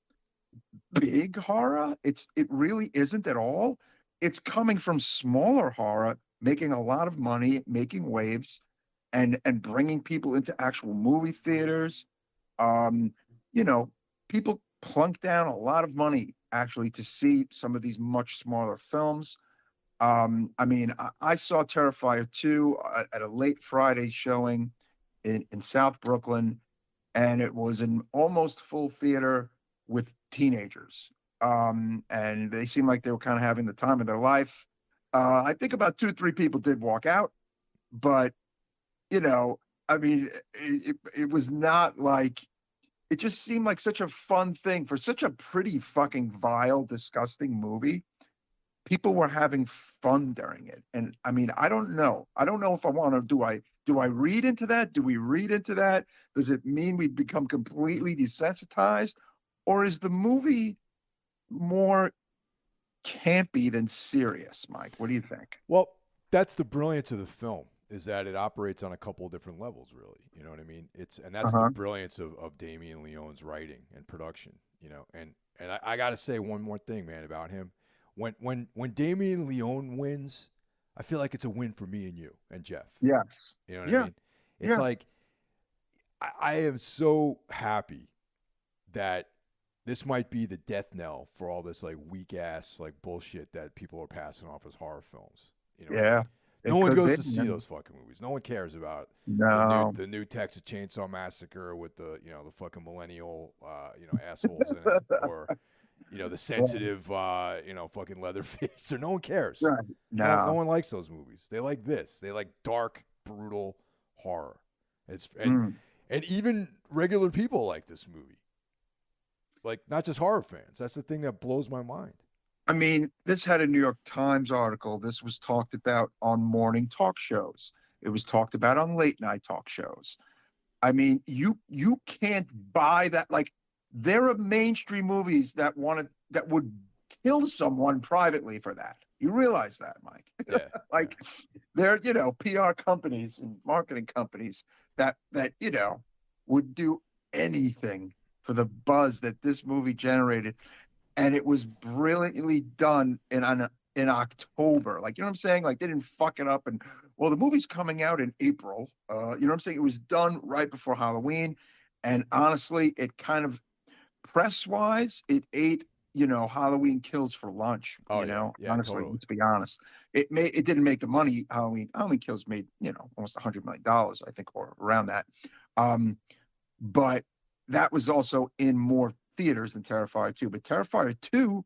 Speaker 2: big horror. It really isn't at all. It's coming from smaller horror, making a lot of money, making waves, and bringing people into actual movie theaters. Um, you know, People plunk down a lot of money actually to see some of these much smaller films. I mean, I saw Terrifier 2 at a late Friday showing in South Brooklyn, and it was an almost full theater with teenagers. And they seemed like they were kind of having the time of their life. I think about two, three people did walk out, but you know, I mean, it was not like, it just seemed like such a fun thing for such a pretty fucking vile, disgusting movie. People were having fun during it. And I mean, I don't know. I don't know if I want to, do I read into that? Do we read into that? Does it mean we become completely desensitized? Or is the movie more campy than serious, Mike? What do you think?
Speaker 1: Well, that's the brilliance of the film, is that it operates on a couple of different levels, really. You know what I mean? And that's the
Speaker 2: Uh-huh.
Speaker 1: brilliance of Damien Leone's writing and production. And I got to say one more thing, man, about him. When Damien Leone wins, I feel like it's a win for me and you and Jeff.
Speaker 2: Yes.
Speaker 1: You know what I
Speaker 2: Yeah.
Speaker 1: mean? It's
Speaker 2: Yeah.
Speaker 1: like I am so happy that this might be the death knell for all this like weak ass like bullshit that people are passing off as horror films. You know what I mean?
Speaker 2: Yeah.
Speaker 1: No
Speaker 2: It
Speaker 1: one
Speaker 2: could
Speaker 1: goes
Speaker 2: be.
Speaker 1: to see those fucking movies. No one cares about
Speaker 2: No.
Speaker 1: the new Texas Chainsaw Massacre with the the fucking millennial assholes in it, or the
Speaker 2: Right.
Speaker 1: sensitive fucking Leatherface. Or no one cares.
Speaker 2: Right.
Speaker 1: No
Speaker 2: No.
Speaker 1: one likes those movies. They like this. They like dark, brutal horror. It's
Speaker 2: Mm.
Speaker 1: and even regular people like this movie. Like not just horror fans. That's the thing that blows my mind.
Speaker 2: I mean, this had a New York Times article. This was talked about on morning talk shows. It was talked about on late night talk shows. I mean, you can't buy that. Like, there are mainstream movies that would kill someone privately for that. You realize that, Mike?
Speaker 1: Yeah, yeah.
Speaker 2: Like, there, PR companies and marketing companies that would do anything for the buzz that this movie generated, and it was brilliantly done in October. Like, you know what I'm saying? Like, they didn't fuck it up. And well, the movie's coming out in April. You know what I'm saying? It was done right before Halloween, and honestly, it kind of press wise, it ate, Halloween Kills for lunch.
Speaker 1: Oh yeah, yeah,
Speaker 2: Honestly,
Speaker 1: totally.
Speaker 2: let's be honest. It didn't make the money. Halloween Kills made, almost $100 million, I think, or around that. Um, but that was also in more theaters than Terrifier 2. But Terrifier 2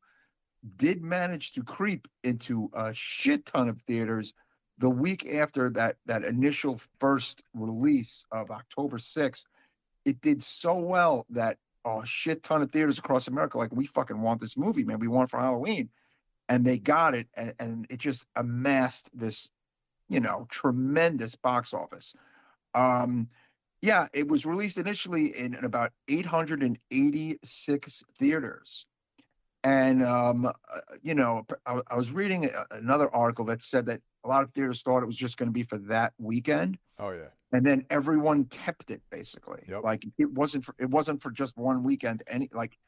Speaker 2: did manage to creep into a shit ton of theaters the week after that initial first release of October 6th. It did so well that a shit ton of theaters across America, like, we fucking want this movie, man. We want it for Halloween. And they got it, and it just amassed this, tremendous box office. Um, yeah, it was released initially in about 886 theaters. And, I was reading another article that said that a lot of theaters thought it was just going to be for that weekend.
Speaker 1: Oh yeah.
Speaker 2: And then everyone kept it, basically.
Speaker 1: Yep.
Speaker 2: Like, it wasn't for just one weekend. Like,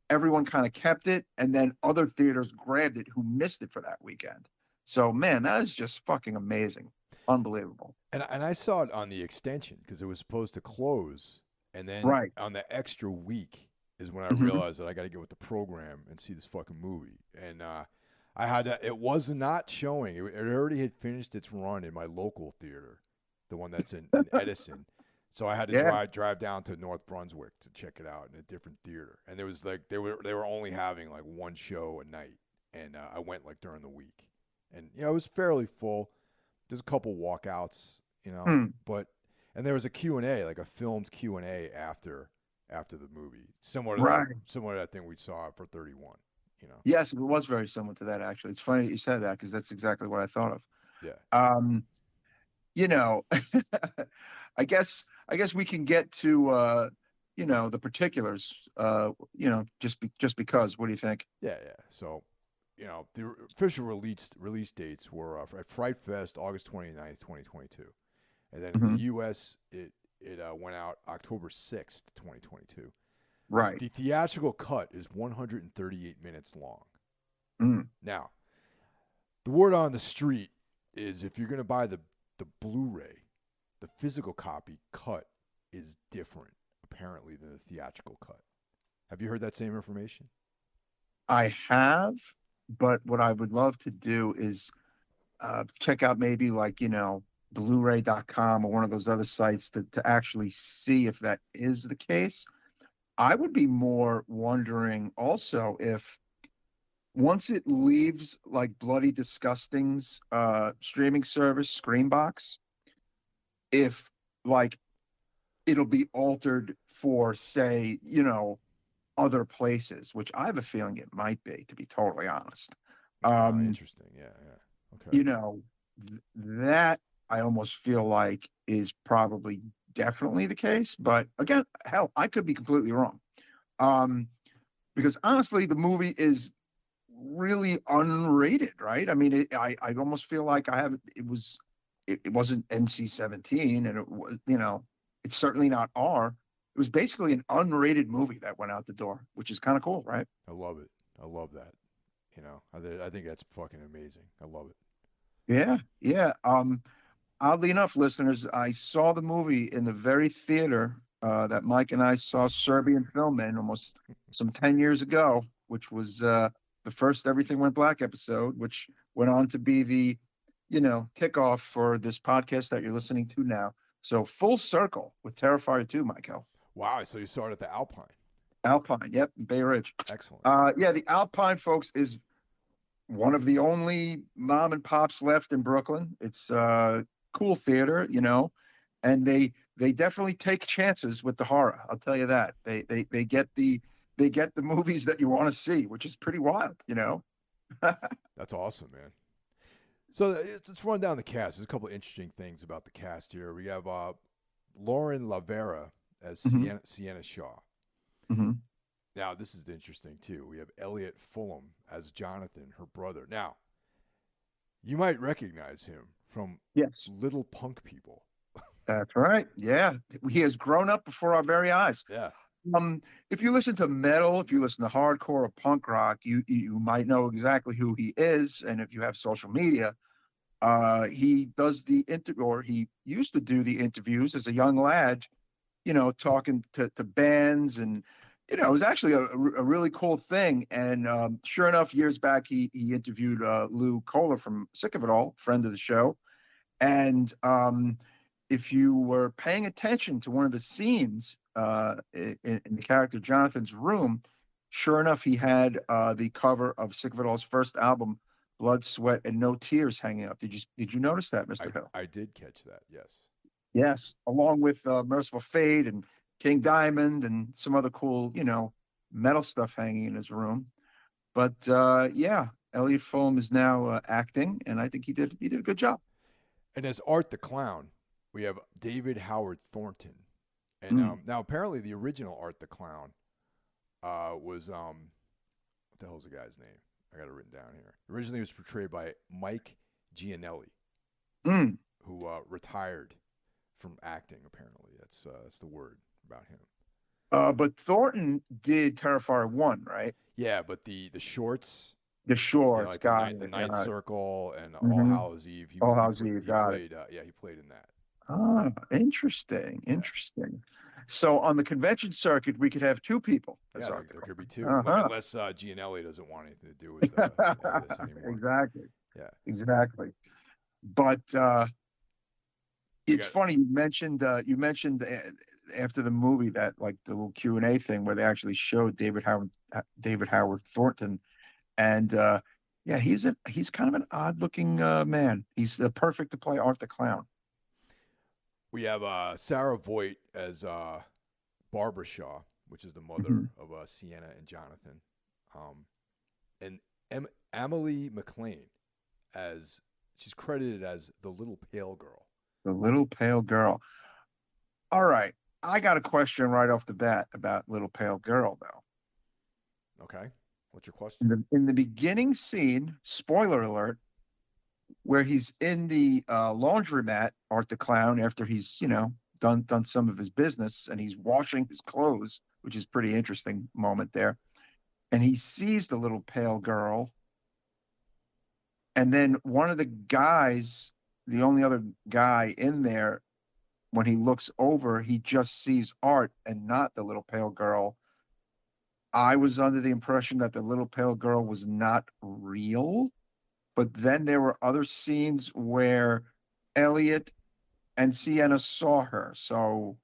Speaker 2: everyone kind of kept it, and then other theaters grabbed it who missed it for that weekend. So, man, that is just fucking amazing. Unbelievable.
Speaker 1: And I saw it on the extension because it was supposed to close, and then
Speaker 2: Right.
Speaker 1: on the extra week is when I
Speaker 2: Mhm.
Speaker 1: realized that I got to get with the program and see this fucking movie. And I had to. It was not showing. It already had finished its run in my local theater, the one that's in Edison. So I had to
Speaker 2: Yeah.
Speaker 1: drive down to North Brunswick to check it out in a different theater. And there was like they were only having like one show a night, and I went like during the week, and it was fairly full. There's a couple walkouts,
Speaker 2: Hmm.
Speaker 1: but and there was a Q&A, like a filmed Q&A after the movie,
Speaker 2: Right.
Speaker 1: similar to that thing we saw for 31.
Speaker 2: Yes, it was very similar to that, actually. It's funny that you said that, because that's exactly what I thought of.
Speaker 1: Yeah.
Speaker 2: Um, you know, I guess we can get to the particulars. Just because. What do you think?
Speaker 1: Yeah, yeah. So, the official release dates were at Fright Fest August 29th, 2022. And then in
Speaker 2: Mhm.
Speaker 1: the US it went out October 6th, 2022.
Speaker 2: Right.
Speaker 1: The theatrical cut is 138 minutes long.
Speaker 2: Mm.
Speaker 1: Now, the word on the street is if you're going to buy the Blu-ray, the physical copy cut is different apparently than the theatrical cut. Have you heard that same information?
Speaker 2: I have, but what I would love to do is check out, maybe, like, Blu-ray.com or one of those other sites to actually see if that is the case. I would be more wondering also if, once it leaves, like, Bloody Disgusting's streaming service, Screambox, if, like, it'll be altered for, say, other places, which I have a feeling it might be, to be totally honest.
Speaker 1: Ah,
Speaker 2: Um,
Speaker 1: interesting. Yeah, yeah. Okay.
Speaker 2: you know, that I almost feel like is probably definitely the case. But again, hell, I could be completely wrong. Um, because honestly, the movie is really unrated, right? I mean, I almost feel like it wasn't NC-17, and it was, it's certainly not R. It was basically an unrated movie that went out the door, which is kind of cool, right?
Speaker 1: I love it. I love that. I think that's fucking amazing. I love it.
Speaker 2: Yeah, yeah. Oddly enough, listeners, I saw the movie in the very theater that Mike and I saw Serbian film in almost some 10 years ago, which was the first Everything Went Black episode, which went on to be the, kickoff for this podcast that you're listening to now. So, full circle with Terrifier 2, Michael.
Speaker 1: Wow. So you saw it at the Alpine.
Speaker 2: Alpine, yep, Bay Ridge.
Speaker 1: Excellent.
Speaker 2: Yeah, the Alpine, folks, is one of the only mom and pops left in Brooklyn. It's cool theater, and they definitely take chances with the horror. I'll tell you that. They get the movies that you want to see, which is pretty wild.
Speaker 1: That's awesome, man. So let's run down the cast. There's a couple of interesting things about the cast here. We have Lauren Lavera as
Speaker 2: Mhm.
Speaker 1: Sienna Shaw.
Speaker 2: Mm-hmm.
Speaker 1: Now, this is interesting, too. We have Elliot Fulham as Jonathan, her brother. Now, you might recognize him from
Speaker 2: Yes.
Speaker 1: Little Punk People.
Speaker 2: That's right. Yeah, he has grown up before our very eyes.
Speaker 1: Yeah.
Speaker 2: If you listen to metal, if you listen to hardcore or punk rock, you might know exactly who he is. And if you have social media, he does the interview, or he used to do the interviews as a young lad, talking to bands, and it was actually a really cool thing. And sure enough, years back, he interviewed Lou Kohler from Sick of It All, friend of the show. And if you were paying attention to one of the scenes in the character Jonathan's room, sure enough, he had the cover of Sick of It All's first album, Blood, Sweat, and No Tears, hanging up. Did you notice that, Mr. Hill?
Speaker 1: I did catch that. Yes.
Speaker 2: Yes, along with Merciful Fate and King Diamond and some other cool, metal stuff hanging in his room. But yeah, Elliot Fulham is now acting, and I think he did a good job.
Speaker 1: And as Art the Clown, we have David Howard Thornton. And now apparently the original Art the Clown was what the hell's the guy's name? I got it written down here. Originally it was portrayed by Mike Gianelli, who retired from acting. Apparently, that's the word about him.
Speaker 2: But Thornton did Terrifier 1, right?
Speaker 1: Yeah, but the shorts,
Speaker 2: The shorts,
Speaker 1: like
Speaker 2: got
Speaker 1: the Night Circle and All
Speaker 2: Mhm.
Speaker 1: Hallows Eve.
Speaker 2: All Hallows Eve,
Speaker 1: he
Speaker 2: got
Speaker 1: played. Yeah, he played in that.
Speaker 2: Ah, interesting,
Speaker 1: Yeah.
Speaker 2: interesting. So on the convention circuit, we could have two people as
Speaker 1: Yeah,
Speaker 2: Art the
Speaker 1: there could be two,
Speaker 2: Uh-huh.
Speaker 1: unless Gianelli doesn't want anything to do with this anymore.
Speaker 2: Exactly.
Speaker 1: Yeah.
Speaker 2: Exactly. But it's funny you mentioned after the movie that, like, the little Q&A thing where they actually showed David Howard Thornton, and yeah, he's kind of an odd looking man. He's perfect to play Art the Clown.
Speaker 1: We have Sarah Voigt as Barbara Shaw, which is the mother of Sienna and Jonathan, and Amelie McLean as she's credited as the little pale girl.
Speaker 2: The little pale girl. All right, I got a question right off the bat about Little Pale Girl, though.
Speaker 1: Okay, what's your question?
Speaker 2: In the beginning scene, spoiler alert, where he's in the laundromat, Art the Clown, after he's done some of his business, and he's washing his clothes, which is pretty interesting moment there, and he sees the little pale girl, and then one of the guys, the only other guy in there, when he looks over, he just sees Art and not the little pale girl. I was under the impression that the little pale girl was not real, but then there were other scenes where Elliot and Sienna saw her. So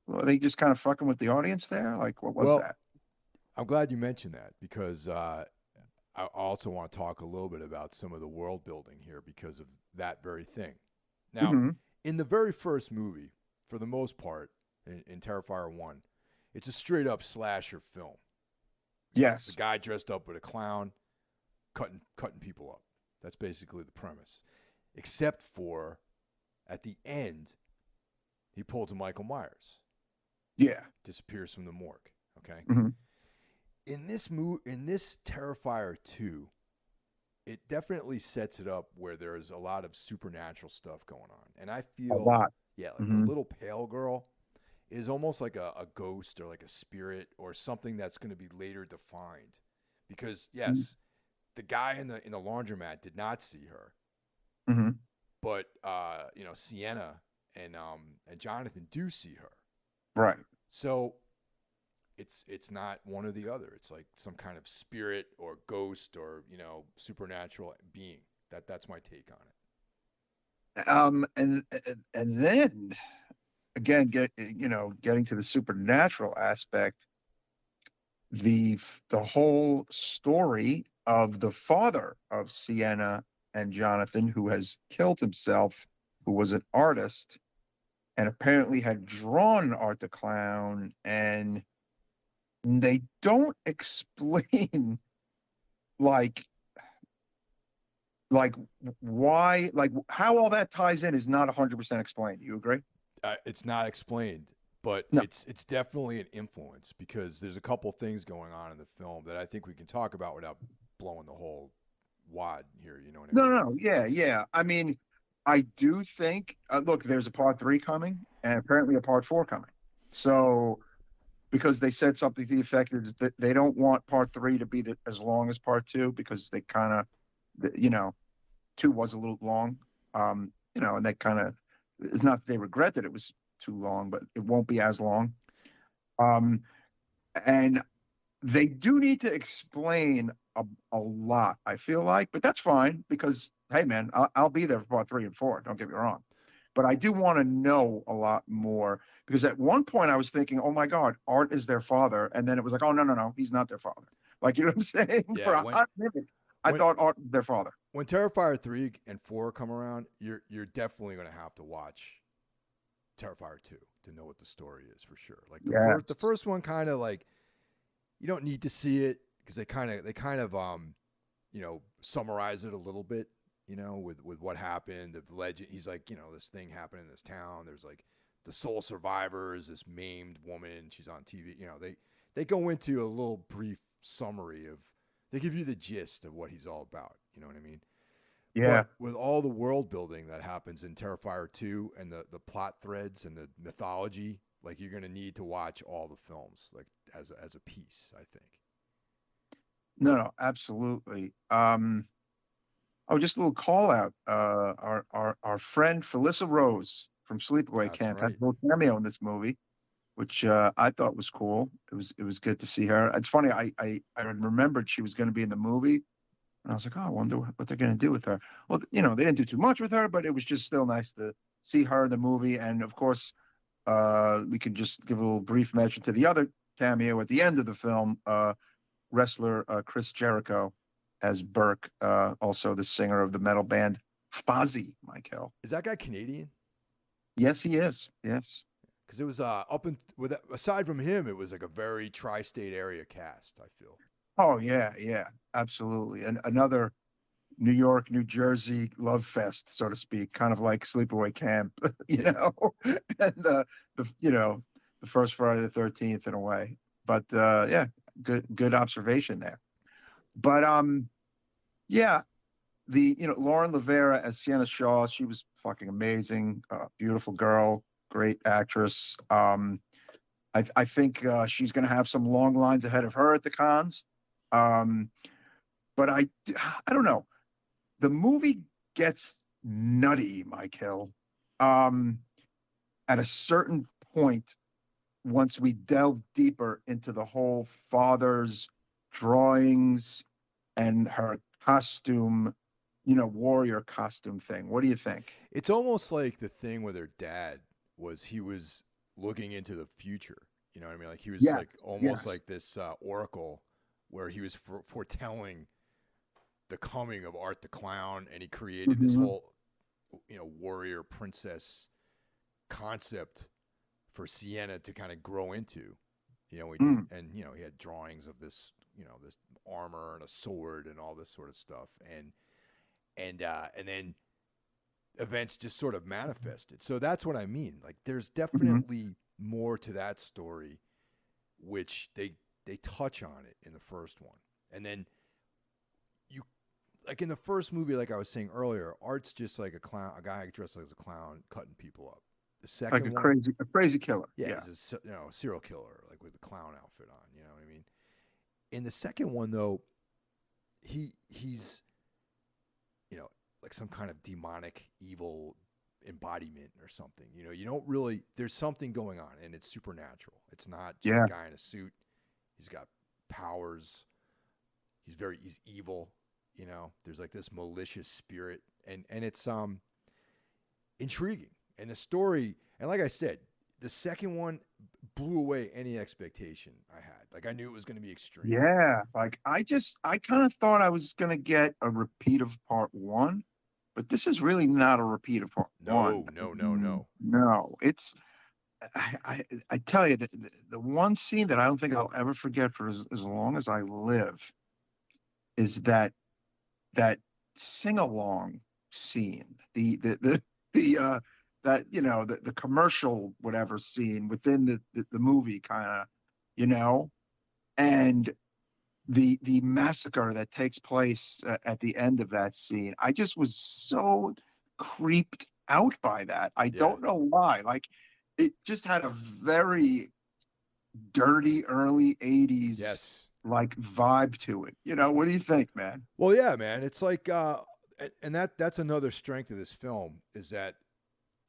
Speaker 2: were they just kind of fucking with the audience there? Like, what was that?
Speaker 1: I'm glad you mentioned that, because I also want to talk a little bit about some of the world building here because of that very thing. Now, in the very first movie, for the most part, in Terrifier 1, it's a straight up slasher film.
Speaker 2: Yes.
Speaker 1: The guy dressed up with a clown, cutting people up. That's basically the premise. Except for, at the end, he pulls a Michael Myers.
Speaker 2: Yeah.
Speaker 1: Disappears from the morgue. Okay? In this Terrifier 2, it definitely sets it up where there's a lot of supernatural stuff going on. And I feel
Speaker 2: a lot.
Speaker 1: Yeah, like the little pale girl is almost like a ghost or like a spirit or something that's going to be later defined. Because yes, the guy in the laundromat did not see her. But Sienna and Jonathan do see her.
Speaker 2: Right.
Speaker 1: So it's not one or the other. It's like some kind of spirit or ghost or supernatural being. That's my take on it.
Speaker 2: And then again, getting to the supernatural aspect, the whole story of the father of Sienna and Jonathan, who has killed himself, who was an artist and apparently had drawn Art the Clown, and they don't explain like why, like how all that ties in is not 100% explained. Do you agree?
Speaker 1: It's not explained, but
Speaker 2: No.
Speaker 1: it's definitely an influence, because there's a couple things going on in the film that I think we can talk about without blowing the whole wad here. You know what I mean?
Speaker 2: No, yeah. I mean, I do think, look, there's a part three coming and apparently a part four coming. So, because they said something to the effect is that they don't want part three to be as long as part two because they kind of, two was a little long, and they kind of, it's not that they regret that it was too long, but it won't be as long. Um, and they do need to explain a lot, I feel like, but that's fine because, hey, man, I'll be there for part three and four. Don't get me wrong. But I do want to know a lot more because at one point I was thinking, oh my God, Art is their father. And then it was like, oh, no, no, no, he's not their father. Like, you know what I'm saying? For
Speaker 1: Yeah,
Speaker 2: a hot minute, I
Speaker 1: when
Speaker 2: thought Art was their father.
Speaker 1: when Terrifier 3 and 4 come around, you're definitely going to have to watch Terrifier 2 to know what the story is for sure. Like
Speaker 2: Yeah.
Speaker 1: the first one kind of like you don't need to see it because they kind of summarize it a little bit, with what happened, the legend. He's like, this thing happened in this town. There's like the sole survivor is this maimed woman. She's on TV. They go into a little brief summary of they give you the gist of what he's all about. You know what I mean?
Speaker 2: Yeah.
Speaker 1: But with all the world building that happens in Terrifier 2 and the plot threads and the mythology, like you're going to need to watch all the films like as a piece, I think.
Speaker 2: No, no, absolutely. Oh, just a little call out. Our friend Felissa Rose from Sleepaway
Speaker 1: That's
Speaker 2: Camp has
Speaker 1: right.
Speaker 2: a little cameo in this movie, which I thought was cool. It was good to see her. It's funny. I remembered she was going to be in the movie, and I was like, oh, I wonder what they're going to do with her. Well, they didn't do too much with her, but it was just still nice to see her in the movie. And of course, we could just give a little brief mention to the other cameo at the end of the film. Wrestler Chris Jericho as Burke, also the singer of the metal band Fozzy, Michael.
Speaker 1: Is that guy Canadian?
Speaker 2: Yes, he is. Yes.
Speaker 1: Because it was up and with aside from him, it was like a very tri-state area cast. I feel.
Speaker 2: Oh yeah, yeah, absolutely. And another New York, New Jersey love fest, so to speak, kind of like Sleepaway Camp,
Speaker 1: Yeah.
Speaker 2: and the first Friday the 13th in a way. But yeah, good observation there. But yeah, the Lauren Lavera as Sienna Shaw, she was fucking amazing, beautiful girl, great actress. I think she's going to have some long lines ahead of her at the cons. Um, but I don't know. The movie gets nutty, Michael. Um, at a certain point, once we delve deeper into the whole father's drawings and her costume, warrior costume thing. What do you think?
Speaker 1: It's almost like the thing with her dad was he was looking into the future. You know what I mean? Like he was
Speaker 2: Yeah,
Speaker 1: like almost
Speaker 2: yes.
Speaker 1: like this oracle where he was foretelling the coming of Art the Clown, and he created this
Speaker 2: Hmm.
Speaker 1: whole warrior princess concept for Sienna to kind of grow into.
Speaker 2: Mm.
Speaker 1: He had drawings of this armor and a sword and all this sort of stuff, and then events just sort of manifested. So that's what I mean. Like there's
Speaker 2: Hmm.
Speaker 1: definitely more to that story, which they touch on it in the first one, and then you like in the first movie, like I was saying earlier, Art's just like a clown, a guy dressed like a clown, cutting people up. The
Speaker 2: Like
Speaker 1: second
Speaker 2: a
Speaker 1: one,
Speaker 2: crazy killer.
Speaker 1: yeah,
Speaker 2: Yeah.
Speaker 1: he's a serial killer, like with the clown outfit on. You know what I mean? In the second one, though, he's like some kind of demonic evil embodiment or something. You don't really. There's something going on, and it's supernatural. It's not just a
Speaker 2: Yeah.
Speaker 1: guy in a suit. He's got powers. He's evil. There's like this malicious spirit, and it's intriguing. And the story, and like I said, the second one blew away any expectation I had. Like I knew it was going to be extreme.
Speaker 2: Yeah. Like I kind of thought I was gonna get a repeat of part one, but this is really not a repeat of part one.
Speaker 1: No, no, no, no.
Speaker 2: No, it's I tell you the one scene that I don't think I'll ever forget for as long as I live is that sing along scene, the that the commercial whatever scene within the movie kind of, you know, and the massacre that takes place at the end of that scene. I just was so creeped out by that. I
Speaker 1: Yeah.
Speaker 2: don't know why. Like, it just had a very dirty early 80s
Speaker 1: Yes.
Speaker 2: like vibe to it. What do you think, man?
Speaker 1: Well, yeah, man. It's like, and that's another strength of this film is that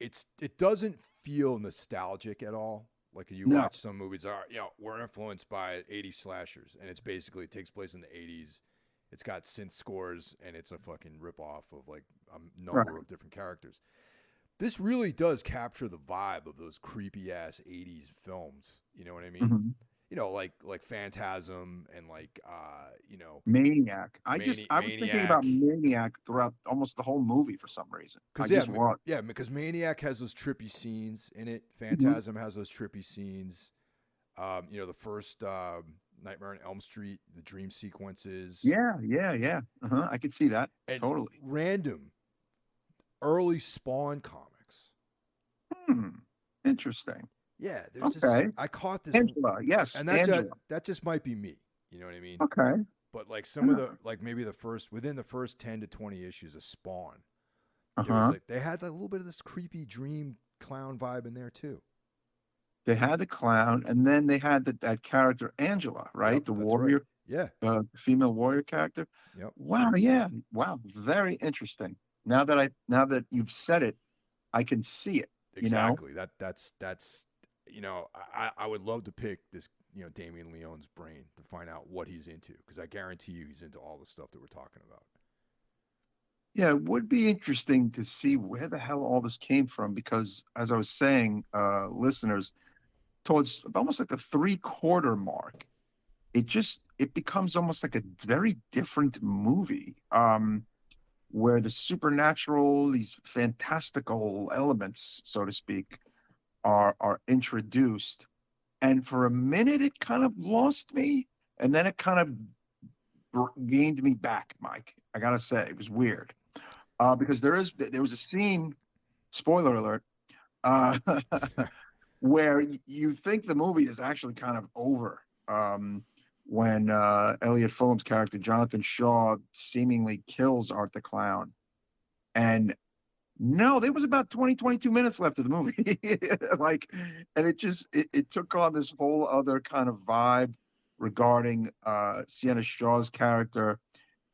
Speaker 1: it doesn't feel nostalgic at all. Like you
Speaker 2: No.
Speaker 1: watch some movies are, we're influenced by 80s slashers, and it's basically it takes place in the 80s. It's got synth scores, and it's a fucking ripoff of like a
Speaker 2: Right.
Speaker 1: number of different characters. This really does capture the vibe of those creepy ass 80s films. You know what I mean?
Speaker 2: Mhm.
Speaker 1: Like Phantasm and like
Speaker 2: Maniac. I was thinking about
Speaker 1: Maniac.
Speaker 2: Maniac throughout almost the whole movie for some reason. I
Speaker 1: Because
Speaker 2: just was.
Speaker 1: yeah, because Maniac has those trippy scenes in it.
Speaker 2: Mhm.
Speaker 1: Phantasm has those trippy scenes. The first Nightmare on Elm Street, the dream sequences,
Speaker 2: Yeah, yeah, yeah. I could see that
Speaker 1: and
Speaker 2: totally.
Speaker 1: random early Spawn comics.
Speaker 2: Hmm. Interesting.
Speaker 1: Yeah, there's this.
Speaker 2: Okay.
Speaker 1: I caught this,
Speaker 2: Angela. Yes,
Speaker 1: and
Speaker 2: Angela.
Speaker 1: that just might be me. You know what I mean?
Speaker 2: Okay.
Speaker 1: But like some of the like maybe within the first 10 to 20 issues of Spawn, there was
Speaker 2: Uh-huh.
Speaker 1: like they had like a little bit of this creepy dream clown vibe in there too.
Speaker 2: They had the clown, and then they had that character Angela,
Speaker 1: Yep,
Speaker 2: right? The
Speaker 1: that's right.
Speaker 2: warrior,
Speaker 1: Yeah.
Speaker 2: female warrior character.
Speaker 1: Yep.
Speaker 2: Wow. Yeah. Wow. Very interesting. Now that you've said it, I can see it. You know.
Speaker 1: Exactly. That's I would love to pick this Damien Leone's brain to find out what he's into because I guarantee you he's into all the stuff that we're talking about.
Speaker 2: Yeah, it would be interesting to see where the hell all this came from because, as I was saying, listeners, towards almost like the three-quarter mark, it becomes almost like a very different movie, where the supernatural, these fantastical elements, so to speak, are introduced. And for a minute, it kind of lost me, and then it kind of gained me back, Mike. I gotta say, it was weird. Because there was a scene, spoiler alert, uh, where you think the movie is actually kind of over, when Elliot Fulham's character Jonathan Shaw seemingly kills Art the Clown, and no, there was about 22 minutes left of the movie, like, and it took on this whole other kind of vibe regarding Sienna Shaw's character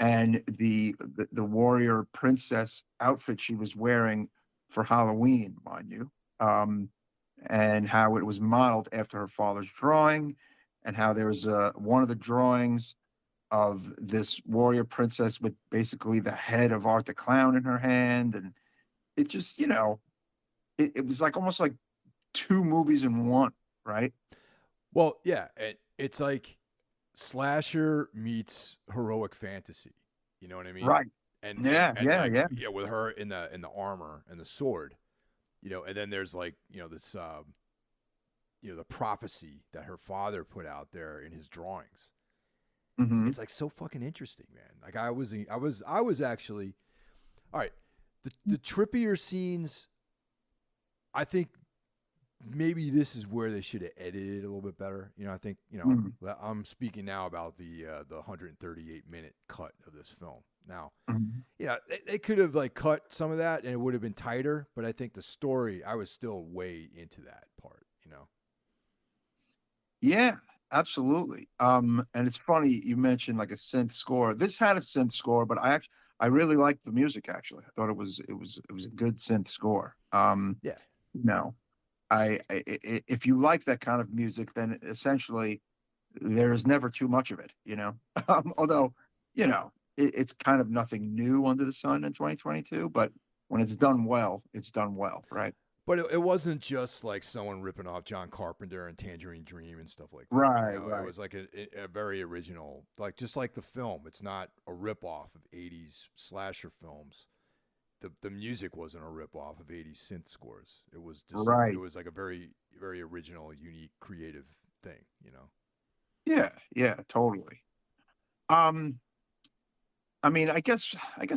Speaker 2: and the warrior princess outfit she was wearing for Halloween, mind you, and how it was modeled after her father's drawing, and how there was one of the drawings of this warrior princess with basically the head of Art the Clown in her hand, and it just it was like almost like two movies in one, right?
Speaker 1: Well, yeah, it's like slasher meets heroic fantasy. You know what I mean?
Speaker 2: Right.
Speaker 1: And
Speaker 2: Yeah, yeah,
Speaker 1: like
Speaker 2: yeah.
Speaker 1: with her in the armor and the sword, and then there's like this the prophecy that her father put out there in his drawings.
Speaker 2: Hmm.
Speaker 1: It's like so fucking interesting, man. Like I was actually all right. The trippier scenes, I think maybe this is where they should have edited it a little bit better. I think I'm speaking now about the 138-minute cut of this film. Now,
Speaker 2: Hmm.
Speaker 1: they could have like cut some of that and it would have been tighter, but I think the story I was still way into that part.
Speaker 2: Yeah, absolutely. And it's funny you mentioned like a synth score. This had a synth score, but I really liked the music actually. I thought it was a good synth score.
Speaker 1: Yeah.
Speaker 2: No, if you like that kind of music, then essentially there is never too much of it. Although, it's kind of nothing new under the sun in 2022, but when it's done well, it's done well, right?
Speaker 1: But it wasn't just like someone ripping off John Carpenter and Tangerine Dream and stuff like that.
Speaker 2: Right,
Speaker 1: It
Speaker 2: right.
Speaker 1: was like a very original, like just like the film. It's not a ripoff of 80s slasher films. The music wasn't a ripoff of 80s synth scores. It was just it
Speaker 2: Right.
Speaker 1: was like a very very original, unique, creative thing.
Speaker 2: Yeah, yeah, totally. Um, I mean, I guess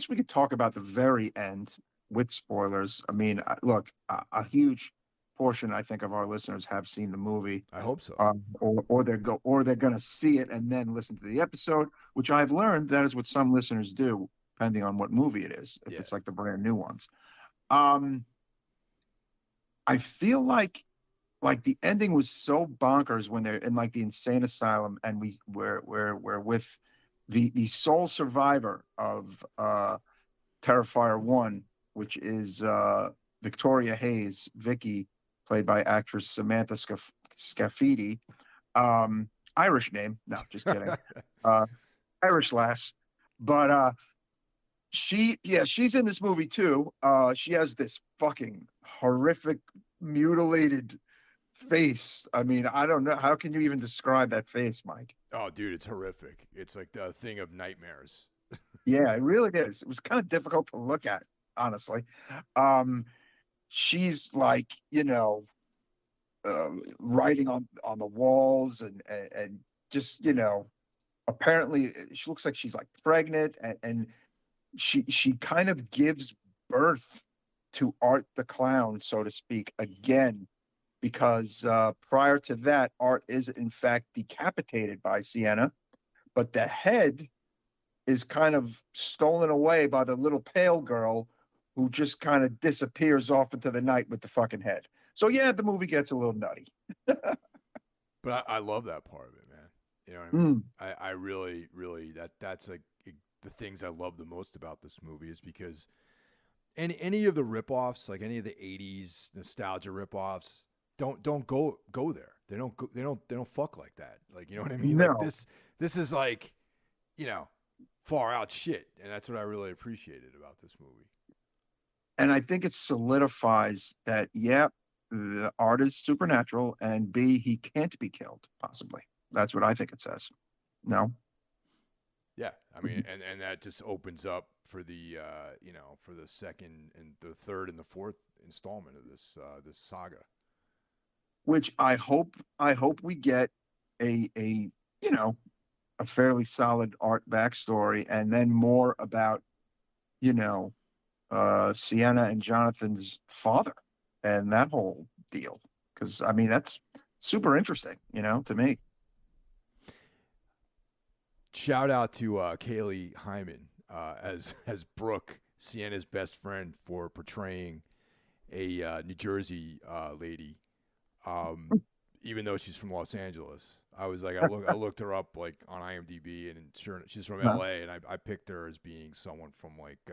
Speaker 2: we could talk about the very end with spoilers. I mean, look, a huge portion, I think, of our listeners have seen the movie,
Speaker 1: I hope so.
Speaker 2: or they're gonna see it and then listen to the episode, which I've learned that is what some listeners do, depending on what movie it is. If
Speaker 1: Yeah.
Speaker 2: it's like the brand new ones, Um, I feel like the ending was so bonkers when they're in like the insane asylum, and we're with the sole survivor of Terrifier 1, which is Victoria Hayes, Vicky, played by actress Samantha Scafidi. Irish name. No, just kidding. Uh, Irish lass. But she's in this movie too. She has this fucking horrific, mutilated face. I mean, I don't know. How can you even describe that face, Mike?
Speaker 1: Oh, dude, it's horrific. It's like the thing of nightmares.
Speaker 2: Yeah, it really is. It was kind of difficult to look at, honestly. Um, she's like, writing on the walls and just, apparently she looks like she's like pregnant, and she kind of gives birth to Art the Clown, so to speak, again, because prior to that, Art is in fact decapitated by Sienna, but the head is kind of stolen away by the little pale girl who just kind of disappears off into the night with the fucking head. So yeah, the movie gets a little nutty.
Speaker 1: But I love that part of it, man. You know what I mean?
Speaker 2: Mm.
Speaker 1: I really, really that's like the things I love the most about this movie is because any of the ripoffs, like any of the '80s nostalgia ripoffs, don't go there. They don't fuck like that. Like, you know what I mean? Like
Speaker 2: No.
Speaker 1: this is like, you know, far out shit, and that's what I really appreciated about this movie.
Speaker 2: And I think it solidifies that, yeah, the art is supernatural, and B, he can't be killed, possibly. That's what I think it says. No?
Speaker 1: Yeah, I mean, and that just opens up for the for the second and the third and the fourth installment of this saga.
Speaker 2: Which I hope we get a you know a fairly solid art backstory, and then more about you know Sienna and Jonathan's father and that whole deal. Because I mean that's super interesting, to me.
Speaker 1: Shout out to Kaylee Hyman as Brooke, Sienna's best friend, for portraying a New Jersey lady, um, even though she's from Los Angeles. I looked her up like on IMDb, and sure she's from
Speaker 2: Huh.
Speaker 1: LA, and I picked her as being someone from like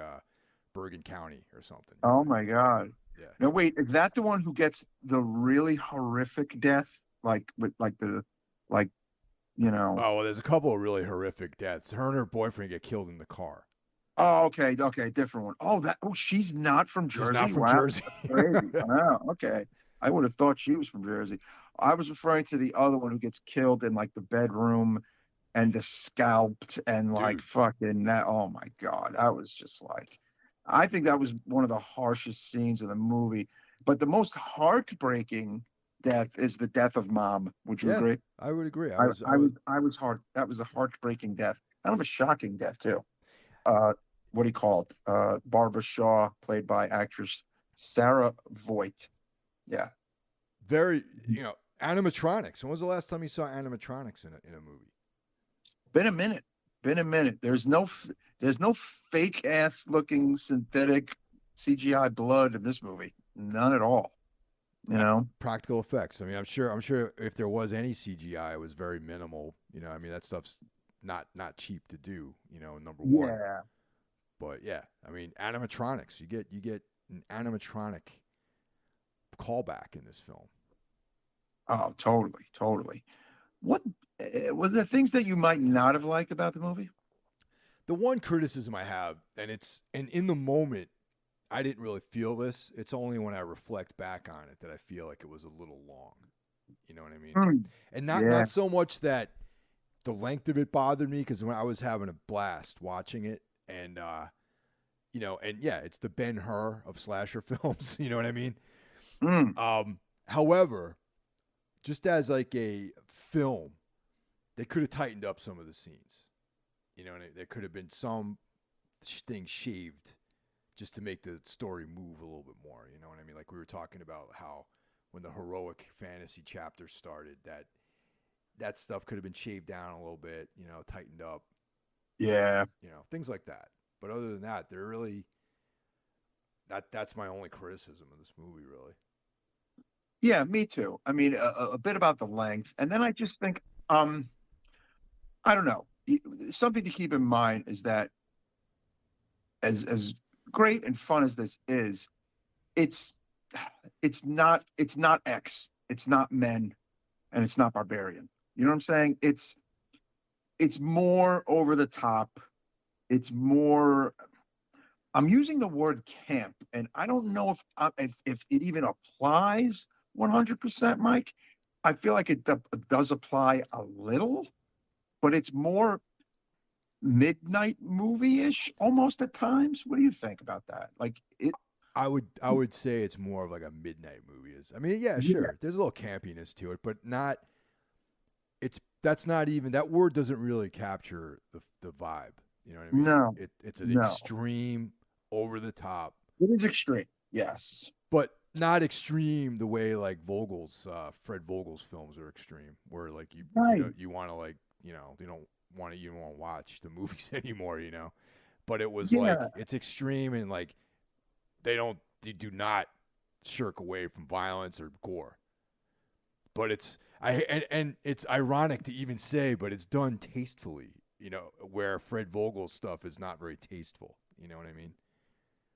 Speaker 1: Bergen County or something. You know
Speaker 2: Oh
Speaker 1: what I
Speaker 2: my
Speaker 1: mean?
Speaker 2: God.
Speaker 1: Yeah.
Speaker 2: No, wait, is that the one who gets the really horrific death? Like with like, you know.
Speaker 1: Oh well, there's a couple of really horrific deaths. Her and her boyfriend get killed in the car.
Speaker 2: Oh, okay, okay, different one. She's not from
Speaker 1: She's not
Speaker 2: Jersey?
Speaker 1: from
Speaker 2: Wow,
Speaker 1: Jersey.
Speaker 2: that's crazy. Oh, okay. I would have thought she was from Jersey. I was referring to the other one who gets killed in like the bedroom and is scalped and like
Speaker 1: Dude,
Speaker 2: fucking that. Oh my God. I was just like, I think that was one of the harshest scenes in the movie. But the most heartbreaking death is the death of Mom. Would you
Speaker 1: yeah,
Speaker 2: agree?
Speaker 1: I would agree.
Speaker 2: I was hard. That was a heartbreaking death. Kind of a shocking death too. uh, what do you call it? Barbara Shaw, played by actress Sarah Voigt. Yeah,
Speaker 1: very, animatronics. When was the last time you saw animatronics in a movie?
Speaker 2: been a minute. Been a minute. There's no fake ass looking synthetic CGI blood in this movie. None at all. You know.
Speaker 1: Practical effects. I mean, I'm sure if there was any CGI, it was very minimal. I mean, that stuff's not cheap to do. Number one.
Speaker 2: Yeah.
Speaker 1: But yeah, I mean, animatronics. You get an animatronic callback in this film.
Speaker 2: Oh, totally, totally. What was there things that you might not have liked about the movie?
Speaker 1: The one criticism I have, and in the moment, I didn't really feel this. It's only when I reflect back on it that I feel like it was a little long. You know what I mean?
Speaker 2: Hmm.
Speaker 1: And not
Speaker 2: Yeah.
Speaker 1: not so much that the length of it bothered me, because when I was having a blast watching it, and and yeah, it's the Ben Hur of slasher films. You know what I mean?
Speaker 2: Hmm.
Speaker 1: However, just as like a film, they could have tightened up some of the scenes. There could have been some things shaved just to make the story move a little bit more. You know what I mean? Like we were talking about how when the heroic fantasy chapter started, that stuff could have been shaved down a little bit, tightened up,
Speaker 2: Yeah.
Speaker 1: things like that. But other than that, they're really That's my only criticism of this movie, really.
Speaker 2: Yeah, me too. I mean, a bit about the length, and then I just think, um, I don't know. Something to keep in mind is that as great and fun as this is, it's it's not X, it's not Men, and it's not Barbarian. You know what I'm saying? It's more over the top. It's more. I'm using the word camp, and I don't know if it even applies 100%, Mike. I feel like it does apply a little, but it's more midnight movie-ish almost at times. What do you think about that? Like it?
Speaker 1: I would say it's more of like a midnight movie. I mean, yeah,
Speaker 2: Yeah.
Speaker 1: sure. There's a little campiness to it, but not. That's not even that word doesn't really capture the vibe. You know what I mean?
Speaker 2: No,
Speaker 1: It's an
Speaker 2: no.
Speaker 1: extreme, over the top,
Speaker 2: It is extreme. Yes.
Speaker 1: but not extreme the way like Fred Vogel's films are extreme, where like
Speaker 2: Right.
Speaker 1: you want to like you don't want to even want to watch the movies anymore. But it was like
Speaker 2: Yeah.
Speaker 1: it's extreme and like they do not shirk away from violence or gore. But and it's ironic to even say, but it's done tastefully. Where Fred Vogel's stuff is not very tasteful. You know what I mean?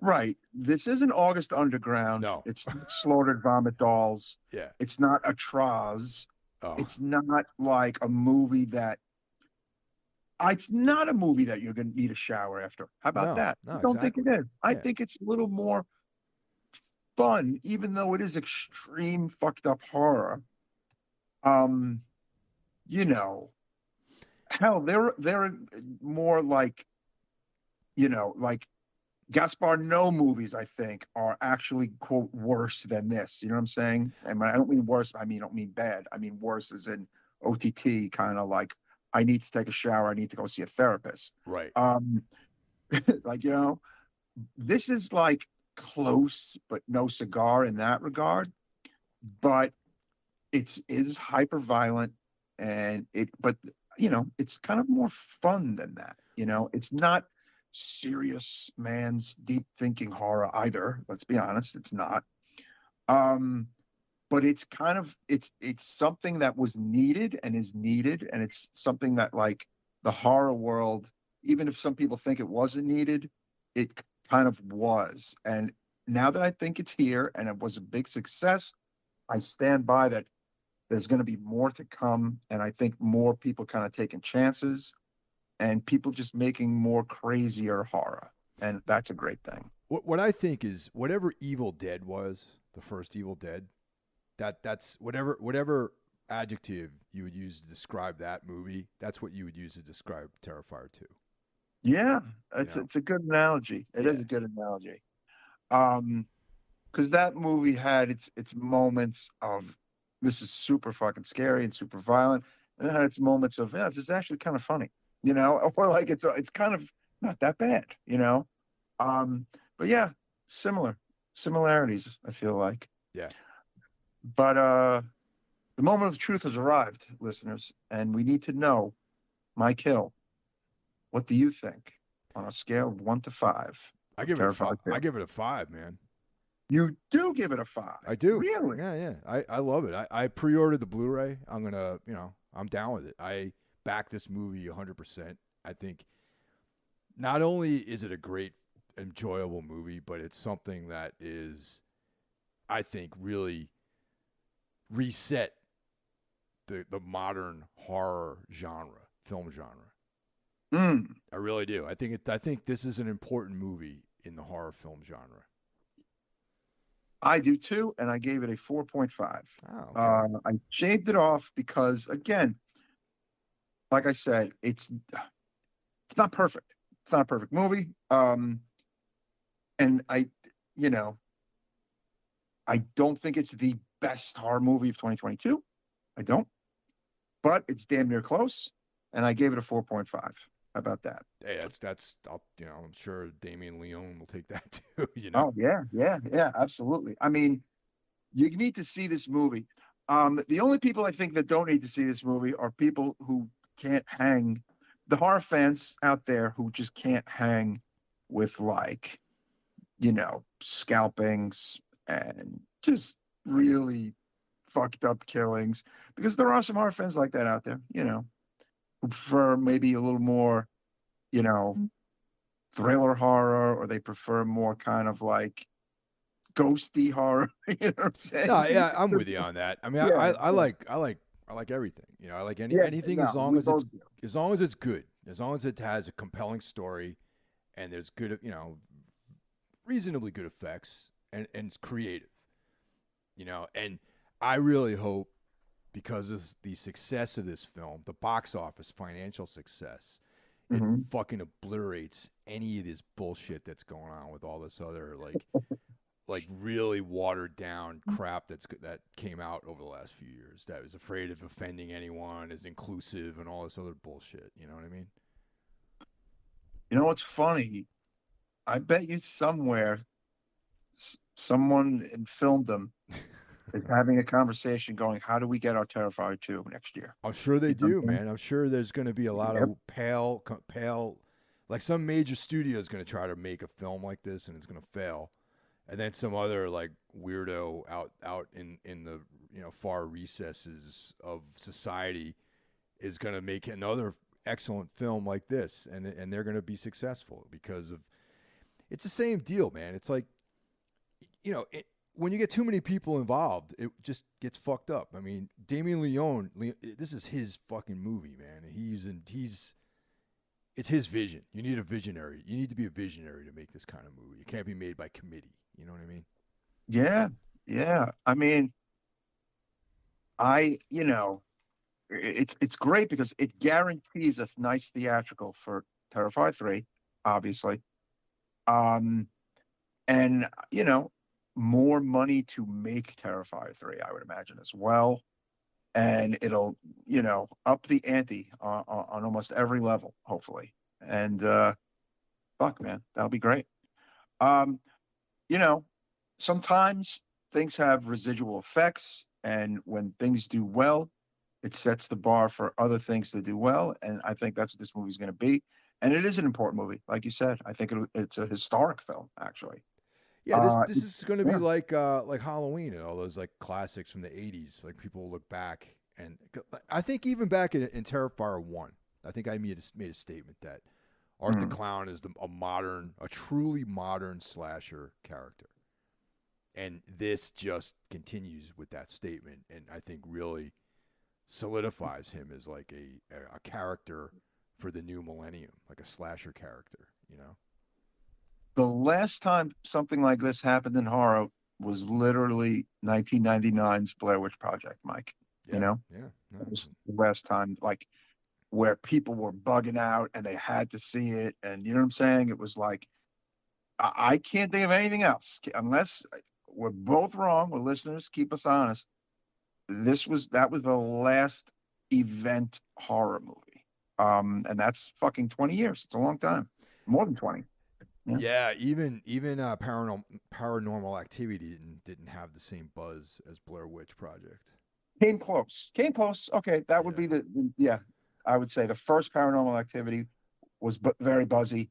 Speaker 2: Right. This isn't August Underground.
Speaker 1: No.
Speaker 2: It's not Slaughtered Vomit Dolls.
Speaker 1: Yeah.
Speaker 2: It's not Atroz.
Speaker 1: Oh.
Speaker 2: It's not like a movie that it's not a movie that you're going to need a shower after. How about
Speaker 1: No.
Speaker 2: that? I
Speaker 1: No.
Speaker 2: don't think it
Speaker 1: Exactly.
Speaker 2: is. I
Speaker 1: Yeah.
Speaker 2: think it's a little more fun, even though it is extreme fucked up horror. Um, you know, hell, they're more like, like Gaspar No movies, I think, are actually quote worse than this. You know what I'm saying? And I don't mean worse. I don't mean bad. I mean worse as in OTT, kind of like I need to take a shower. I need to go see a therapist.
Speaker 1: Right.
Speaker 2: Um, like this is like close, but no cigar in that regard. But it is hyper violent, and but it's kind of more fun than that. It's not serious man's deep thinking horror either. Let's be honest, it's not. Um, but it's kind of it's something that was needed and is needed, and it's something that like the horror world, even if some people think it wasn't needed, it kind of was. And now that I think it's here and it was a big success, I stand by that there's going to be more to come. And I think more people kind of taking chances and people just making more crazier horror. And that's a great thing.
Speaker 1: What I think is whatever Evil Dead was, the first Evil Dead, that's whatever adjective you would use to describe that movie, that's what you would use to describe Terrifier 2.
Speaker 2: Yeah,
Speaker 1: You know?
Speaker 2: it's a good analogy. It
Speaker 1: Yeah.
Speaker 2: is a good analogy. Because that movie had its moments of this is super fucking scary and super violent, and it had its moments of this is actually kind of funny, or like it's kind of not that bad, Um, but yeah, similarities. I feel like,
Speaker 1: Yeah.
Speaker 2: but the moment of truth has arrived, listeners, and we need to know, Mike Hill, what do you think on a scale of 1 to 5
Speaker 1: I
Speaker 2: of
Speaker 1: give it a 5.
Speaker 2: Terrifier 2?
Speaker 1: I give it a 5, man.
Speaker 2: You do give it a 5.
Speaker 1: I do.
Speaker 2: Really?
Speaker 1: Yeah, yeah. I love it. I pre-ordered the Blu-ray. I'm down with it. I back this movie 100%. I think not only is it a great, enjoyable movie, but it's something that is, I think, really reset the modern horror film genre.
Speaker 2: Mm,
Speaker 1: I really do. I think this is an important movie in the horror film genre.
Speaker 2: I do too, and I gave it a 4.5.
Speaker 1: Oh, okay.
Speaker 2: I shaved it off because, again, like I said, it's not perfect. It's not a perfect movie. And you know, I don't think it's the best horror movie of 2022. I don't, but it's damn near close, and I gave it a 4.5. How about that?
Speaker 1: Hey, I'm sure Damien Leone will take that too.
Speaker 2: Oh yeah, yeah, yeah, absolutely. I mean, you need to see this movie. The only people I think that don't need to see this movie are people who can't hang, the horror fans out there who just can't hang with like scalpings and just really fucked up killings. Because there are some horror fans like that out there, who prefer maybe a little more, you know, thriller horror, or they prefer more kind of like ghosty horror. You know what I'm
Speaker 1: No,
Speaker 2: saying?
Speaker 1: yeah, I'm with you on that. I mean,
Speaker 2: Yeah,
Speaker 1: I like everything. I like
Speaker 2: yeah.
Speaker 1: anything
Speaker 2: No, we both do.
Speaker 1: as long as it's good, as long as it has a compelling story, and there's good, reasonably good effects, and it's creative. And I really hope, because of the success of this film, the box office financial success, it
Speaker 2: Hmm.
Speaker 1: fucking obliterates any of this bullshit that's going on with all this other like really watered down crap that came out over the last few years, that was afraid of offending anyone, is inclusive, and all this other bullshit. You know what I mean?
Speaker 2: You know what's funny? I bet you somewhere someone filmed them is having a conversation going, how do we get our Terrifier 2 next year?
Speaker 1: I'm sure they
Speaker 2: You know
Speaker 1: do,
Speaker 2: what I'm
Speaker 1: man. I'm sure there's going to be a lot
Speaker 2: saying?
Speaker 1: of pale, like some major studio is going to try to make a film like this and it's going to fail, and then some other like weirdo out in the far recesses of society is going to make another excellent film like this, and they're going to be successful because of it's the same deal, man. It's like when you get too many people involved, it just gets fucked up. I mean, Damien Leone, this is his fucking movie, man. It's his vision. You need a visionary. You need to be a visionary to make this kind of movie. It can't be made by committee. You know what I mean?
Speaker 2: Yeah, yeah. I mean, it's great because it guarantees a nice theatrical for Terrifier 3, obviously. Um, and more money to make Terrifier 3, I would imagine as well. And it'll, up the ante on almost every level, hopefully. And fuck, man, that'll be great. Um, you know, Sometimes things have residual effects, and when things do well, it sets the bar for other things to do well. And I think that's what this movie's going to be. And it is an important movie, like you said. I think it's a historic film, actually.
Speaker 1: Yeah, this is going to be
Speaker 2: Yeah.
Speaker 1: like Halloween and all those like classics from the '80s. Like people look back, and I think even back in Terrifier 1, I think I made a statement that Art the
Speaker 2: Mm.
Speaker 1: Clown is a truly modern slasher character. And this just continues with that statement, and I think really solidifies him as like a character for the new millennium, like a slasher character.
Speaker 2: The last time something like this happened in horror was literally 1999's Blair Witch Project, Mike. You
Speaker 1: Yeah,
Speaker 2: know,
Speaker 1: yeah, no,
Speaker 2: it was the last time, like, where people were bugging out and they had to see it. And you know what I'm saying? It was like, I can't think of anything else unless we're both wrong. Well, listeners, keep us honest. That was the last event horror movie. And that's fucking 20 years. It's a long time, more than 20. Yeah.
Speaker 1: yeah. Even paranormal activity didn't have the same buzz as Blair Witch Project.
Speaker 2: Came close. Came close. Okay, that would
Speaker 1: Yeah,
Speaker 2: be yeah. I would say the first Paranormal Activity was very buzzy,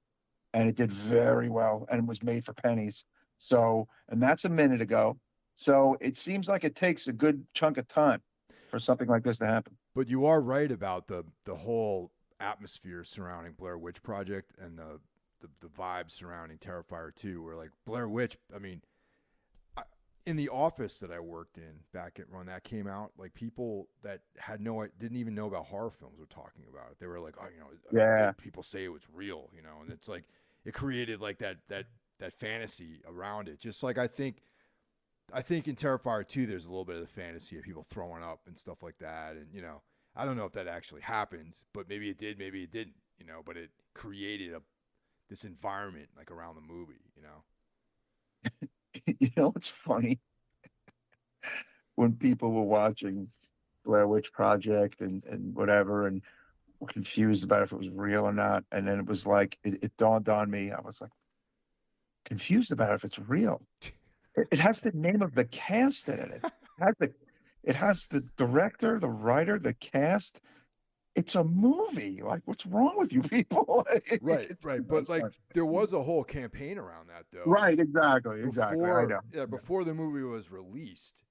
Speaker 2: and it did very well, and was made for pennies. So, and that's a minute ago. So it seems like it takes a good chunk of time for something like this to happen.
Speaker 1: but you are right about the whole atmosphere surrounding Blair Witch Project and the vibes surrounding Terrifier 2, where like Blair Witch, I mean, in the office that I worked in back at when that came out, like people that didn't even know about horror films were talking about it. They were like, oh,
Speaker 2: Yeah.
Speaker 1: people say it was real, and it's like it created like that fantasy around it. Just like I think in Terrifier 2 there's a little bit of the fantasy of people throwing up and stuff like that, and I don't know if that actually happened, but maybe it did, maybe it didn't, but it created this environment like around the movie.
Speaker 2: It's funny when people were watching Blair Witch Project and whatever, and were confused about if it was real or not. And then it was like, it dawned on me. I was like, confused about if it's real. It has the name of the cast in it. It has the director, the writer, the cast. it's a movie. Like, what's wrong with you people?
Speaker 1: Right. But like, there was a whole campaign around that, though.
Speaker 2: Right. Exactly. I know.
Speaker 1: Yeah, before the movie was released.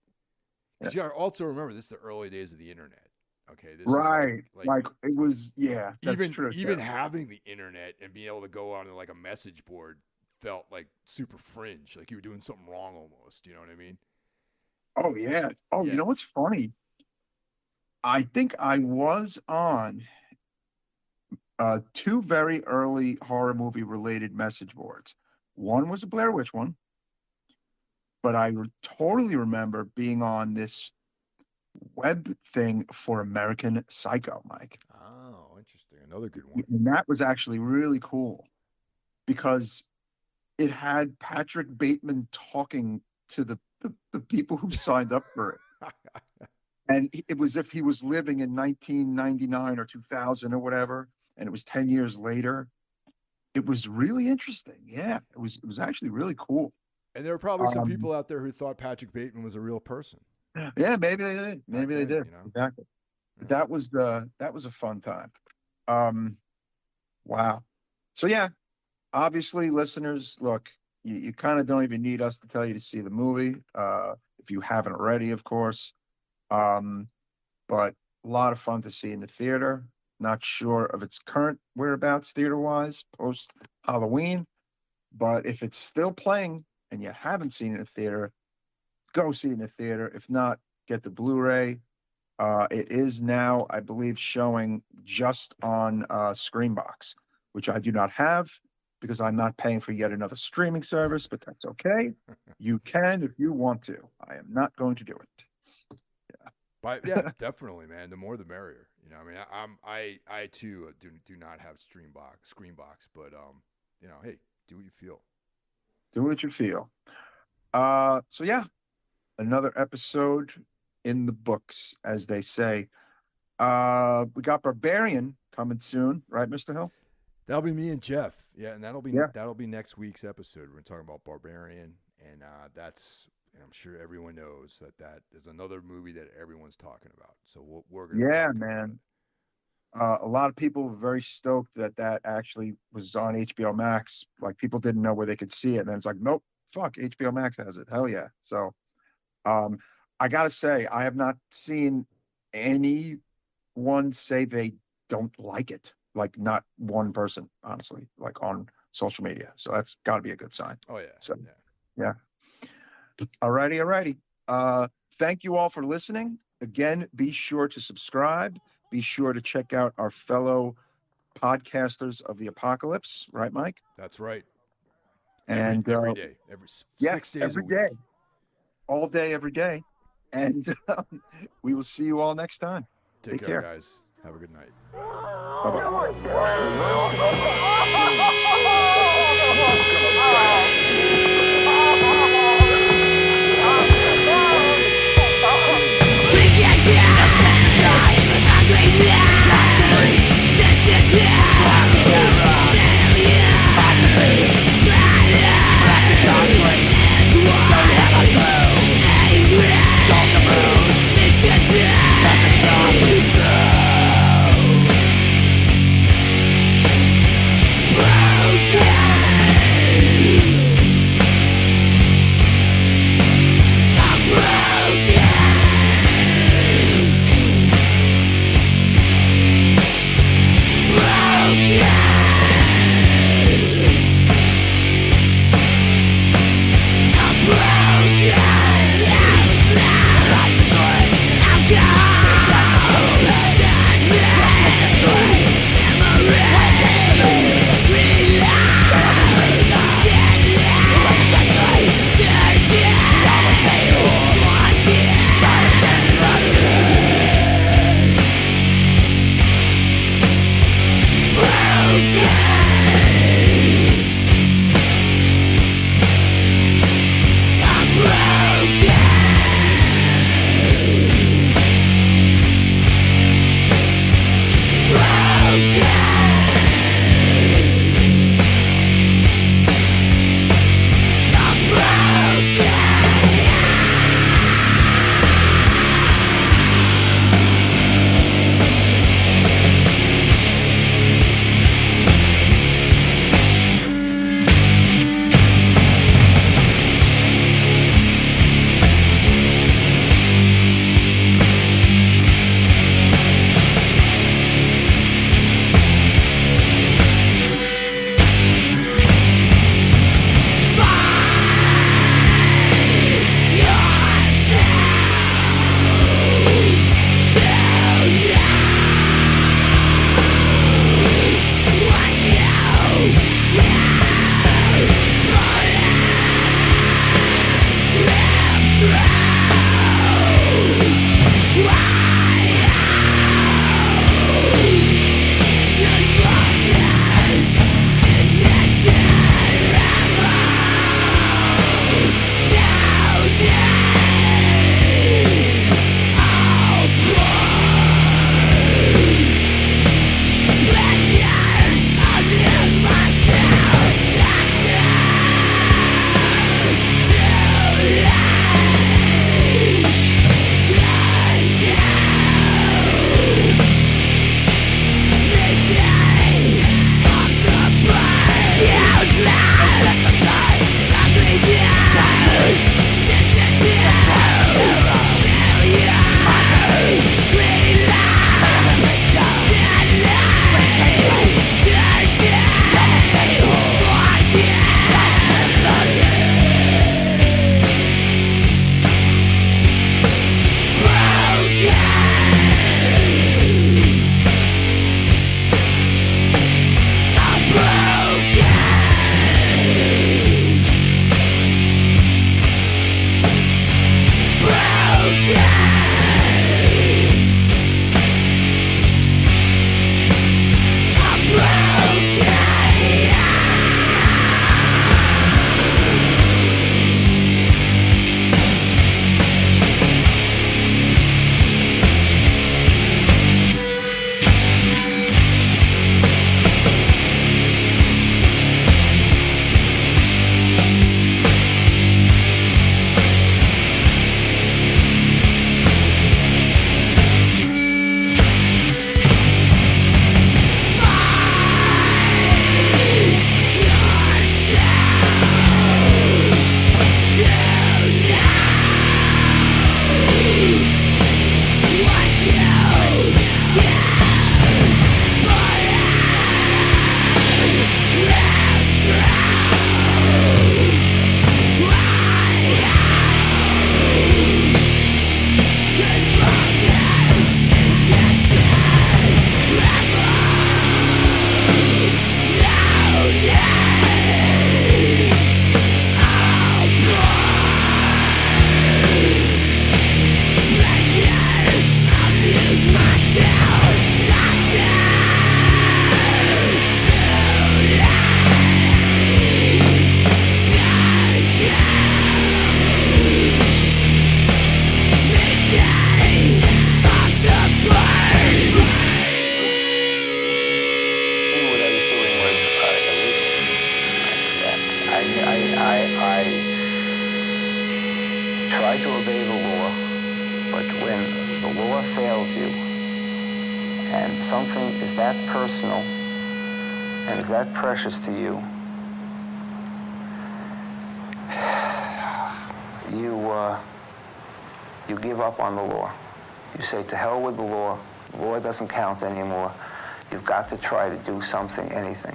Speaker 1: Because you gotta also remember, this is the early days of the internet. Okay, this
Speaker 2: right.
Speaker 1: is
Speaker 2: like it was. Yeah, that's
Speaker 1: even
Speaker 2: true.
Speaker 1: Even having the internet and being able to go on like a message board felt like super fringe, like you were doing something wrong almost. You know what I mean?
Speaker 2: Oh yeah. Oh,
Speaker 1: Yeah.
Speaker 2: you know what's funny? I think I was on two very early horror movie related message boards. One was a Blair Witch one, but I totally remember being on this web thing for American Psycho, Mike.
Speaker 1: Oh, interesting. Another good one.
Speaker 2: And that was actually really cool because it had Patrick Bateman talking to the people who signed up for it. And it was if he was living in 1999 or 2000 or whatever, and it was 10 years later. It was really interesting. Yeah, it was actually really cool.
Speaker 1: And there were probably some people out there who thought Patrick Bateman was a real person.
Speaker 2: Yeah, maybe they did. Maybe they did.
Speaker 1: You know?
Speaker 2: Exactly. Yeah. That was a fun time. Wow. So yeah, obviously, listeners, look, you kind of don't even need us to tell you to see the movie, if you haven't already, of course. But a lot of fun to see in the theater. Not sure of its current whereabouts theater-wise post Halloween, but if it's still playing and you haven't seen it in a theater, go see it in a theater. If not, get the Blu-ray. It is now, I believe, showing just on Screambox, which I do not have because I'm not paying for yet another streaming service, but that's okay. You can if you want to. I am not going to do it.
Speaker 1: Yeah, definitely, man. The more the merrier. You know, I mean, I too do not have Screambox, but you know, hey, do what you feel.
Speaker 2: Do what you feel. So yeah, another episode in the books, as they say. We got Barbarian coming soon, right, Mr. Hill?
Speaker 1: That'll be me and Jeff. Yeah, and that'll be next week's episode. We're talking about Barbarian, and that's. I'm sure everyone knows that is another movie that everyone's talking about. So we're going to talk
Speaker 2: man. A lot of people were very stoked that actually was on HBO Max. Like, people didn't know where they could see it. And then it's like, nope, fuck, HBO Max has it. Hell yeah. So I got to say, I have not seen anyone say they don't like it. Like, not one person, honestly, like on social media. So that's got to be a good sign.
Speaker 1: Oh, yeah.
Speaker 2: So, yeah. Alrighty. Thank you all for listening. Again, be sure to subscribe. Be sure to check out our fellow podcasters of the apocalypse. Right, Mike?
Speaker 1: That's right.
Speaker 2: And
Speaker 1: every day, 6 days
Speaker 2: every
Speaker 1: a week.
Speaker 2: day, all day, every day. And we will see you all next time.
Speaker 1: Take care, guys. Have a good night.
Speaker 2: Bye-bye.
Speaker 3: try to obey the law, but when the law fails you, and something is that personal and is that precious to you, you give up on the law. You say, to hell with the law. The law doesn't count anymore. You've got to try to do something, anything.